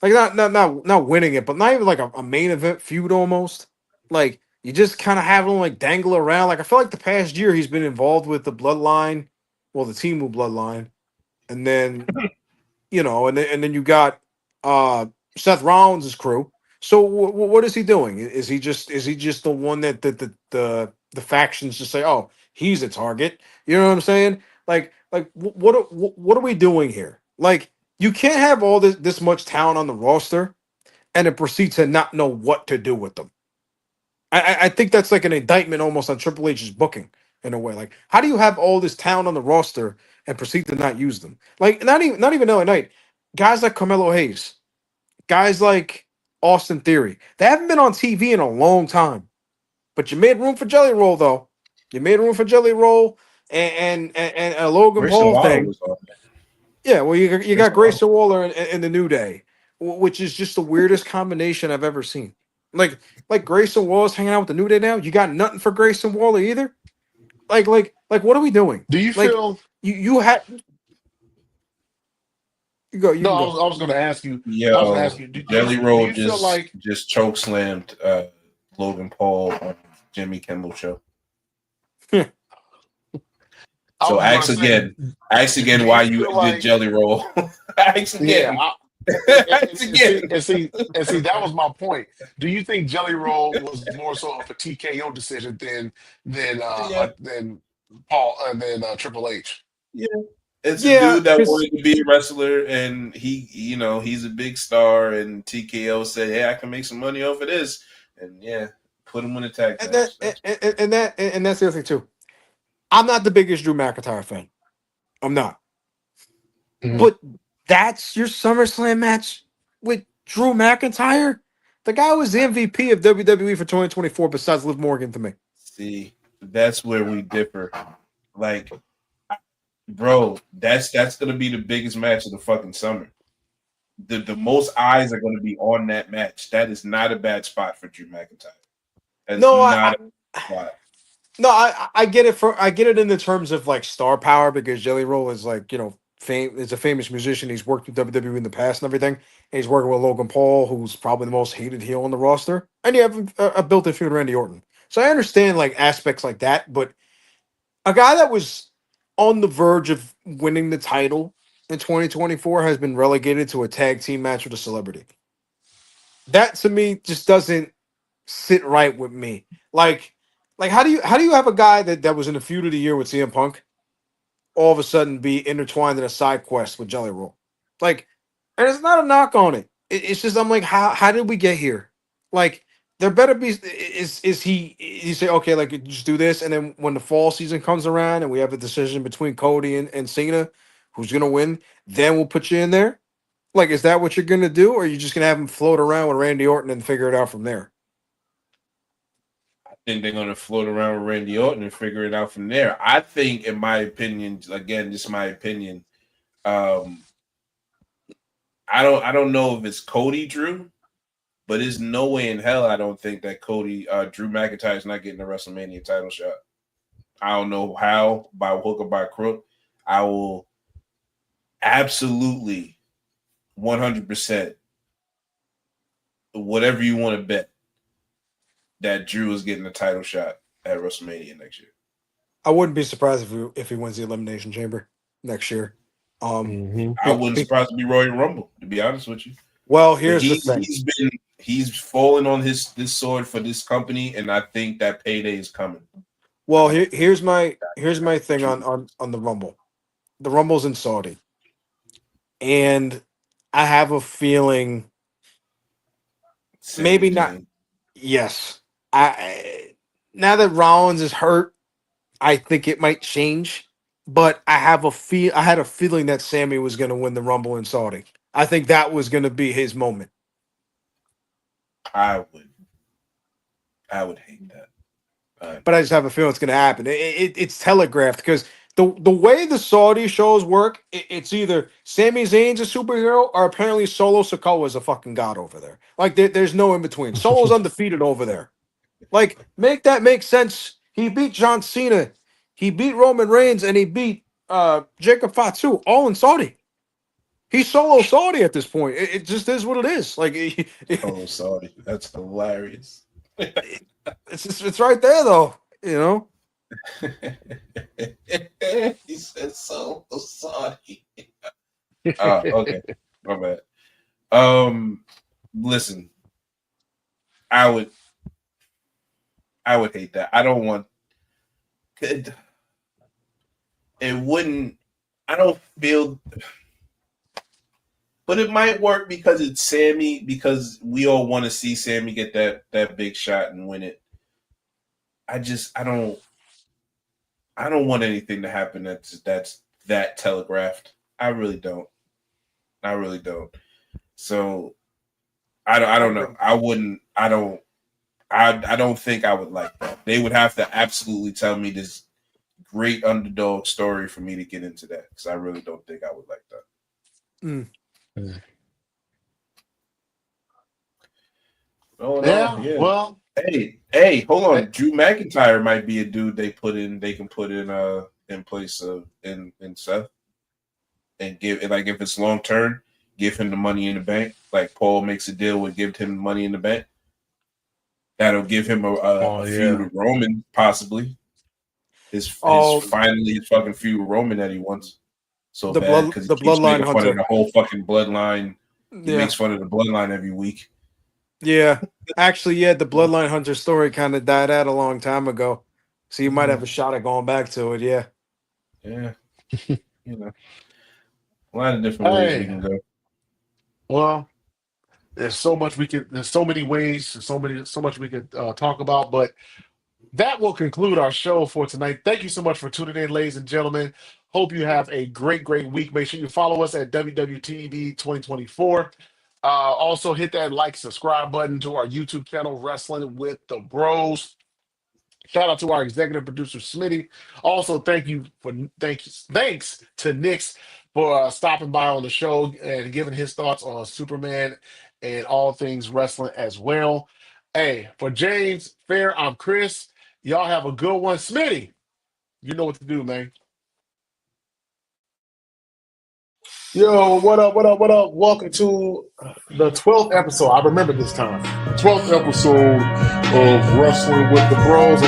Like, not winning it, but not even like a main event feud almost. Like, you just kind of have him like dangle around. Like, I feel like the past year he's been involved with the Bloodline, well, the Team of Bloodline, and then and then you got Seth Rollins' crew. So what is he doing? Is he just the one that the factions just say, oh, he's a target? You know what I'm saying? Like what are we doing here? Like, you can't have all this much talent on the roster and then proceed to not know what to do with them. I think that's like an indictment almost on Triple H's booking in a way. Like, how do you have all this talent on the roster and proceed to not use them? Like, not even LA Knight. Guys like Carmelo Hayes, guys like Austin Theory. They haven't been on TV in a long time. But you made room for Jelly Roll, though. You made room for Jelly Roll and a Logan Paul thing. Yeah, well, you got Grayson Waller in the New Day, which is just the weirdest combination I've ever seen. Like Grayson Waller's hanging out with the New Day now. You got nothing for Grayson Waller either. Like what are we doing? Do you feel you had? You go. No, I was going to ask you. Yeah, I was going to ask you. Jelly Roll feel just choke slammed Logan Paul on Jimmy Kimmel show. So ask again why you did Jelly Roll. Ask again. Yeah. And see, that was my point. Do you think Jelly Roll was more so of a TKO decision than Paul than Triple H? Yeah, it's a dude that wanted to be a wrestler, and he's a big star, and TKO said, "Hey, I can make some money off of this," and put him in a tag match. And that's the other thing too. I'm not the biggest Drew McIntyre fan. I'm not. Mm-hmm. But that's your SummerSlam match with Drew McIntyre? The guy was the MVP of WWE for 2024 besides Liv Morgan to me. See, that's where we differ. Like, bro, that's going to be the biggest match of the fucking summer. The most eyes are going to be on that match. That is not a bad spot for Drew McIntyre. I get it. I get it in the terms of like star power because Jelly Roll is like is a famous musician. He's worked with WWE in the past and everything. And he's working with Logan Paul, who's probably the most hated heel on the roster. And you have a built-in feud with Randy Orton. So I understand like aspects like that, but a guy that was on the verge of winning the title in 2024 has been relegated to a tag team match with a celebrity. That to me just doesn't sit right with me. Like how do you have a guy that was in the feud of the year with CM Punk all of a sudden be intertwined in a side quest with Jelly Roll? Like, and it's not a knock on it. It's just I'm like, how did we get here? Like, there better be is he you say, okay, like just do this, and then when the fall season comes around and we have a decision between Cody and Cena, who's gonna win, then we'll put you in there. Like, is that what you're gonna do, or are you just gonna have him float around with Randy Orton and figure it out from there? I think they're gonna float around with Randy Orton and figure it out from there. I think, in my opinion, again, just my opinion, I don't know if it's Cody Drew, but there's no way in hell I don't think that Drew McIntyre is not getting a WrestleMania title shot. I don't know how, by hook or by crook. I will absolutely 100%, whatever you want to bet, that Drew is getting a title shot at WrestleMania next year. I wouldn't be surprised if he wins the Elimination Chamber next year. I wouldn't surprise to be Royal Rumble, to be honest with you. Well, here's the thing. He's fallen on this sword for this company, and I think that payday is coming. Well, here's my thing on the Rumble. The Rumble's in Saudi, and I have a feeling maybe not. Yes, I now that Rollins is hurt, I think it might change. But I had a feeling that Sammy was going to win the Rumble in Saudi. I think that was going to be his moment. I would hate that. But I just have a feeling it's going to happen. It's telegraphed because the way the Saudi shows work, it's either Sami Zayn's a superhero or apparently Solo Sikoa is a fucking god over there. Like there's no in between. Solo's undefeated over there. Like make that make sense. He beat John Cena, he beat Roman Reigns, and he beat Jacob Fatu all in Saudi. He's solo Saudi at this point. It just is what it is. Like solo Saudi. That's hilarious. It's right there though, you know. He said solo Saudi. Okay, my bad. Listen, I would hate that. I don't want it. Wouldn't. I don't feel. But it might work because it's Sammy, because we all want to see Sammy get that big shot and win it. I don't want anything to happen that's that telegraphed. I really don't. So I don't know. I don't think I would like that. They would have to absolutely tell me this great underdog story for me to get into that, because I really don't think I would like that. Oh no! Yeah. Well, hey, hold on. Drew McIntyre might be a dude they can put in place of in Seth, and give, like, if it's long term, give him the Money in the Bank. Like Paul makes a deal with give him Money in the Bank. That'll give him a feud with Roman, possibly. His fucking feud with Roman that he wants so bad, because he keeps making fun of the whole fucking bloodline. He makes fun of the bloodline every week. Yeah, actually, the Bloodline Hunter story kind of died out a long time ago, so you might have a shot at going back to it. Yeah, you know, a lot of different ways we can go. Well, there's so much there's so many ways, so much we could talk about, but that will conclude our show for tonight. Thank you so much for tuning in, ladies and gentlemen. Hope you have a great week. Make sure you follow us at WWTV 2024. Also, hit that like, subscribe button to our YouTube channel, Wrestling with the Bros. Shout out to our executive producer, Smitty. Also, thanks to Nix for stopping by on the show and giving his thoughts on Superman and all things wrestling as well. Hey, for James, Fair, I'm Chris. Y'all have a good one. Smitty, you know what to do, man. Yo, what up? Welcome to the 12th episode. I remember this time. 12th episode of Wrestling with the Bros.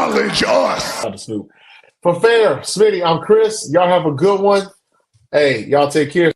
Acknowledge us. For Fair, Smitty, I'm Chris. Y'all have a good one. Hey, y'all take care.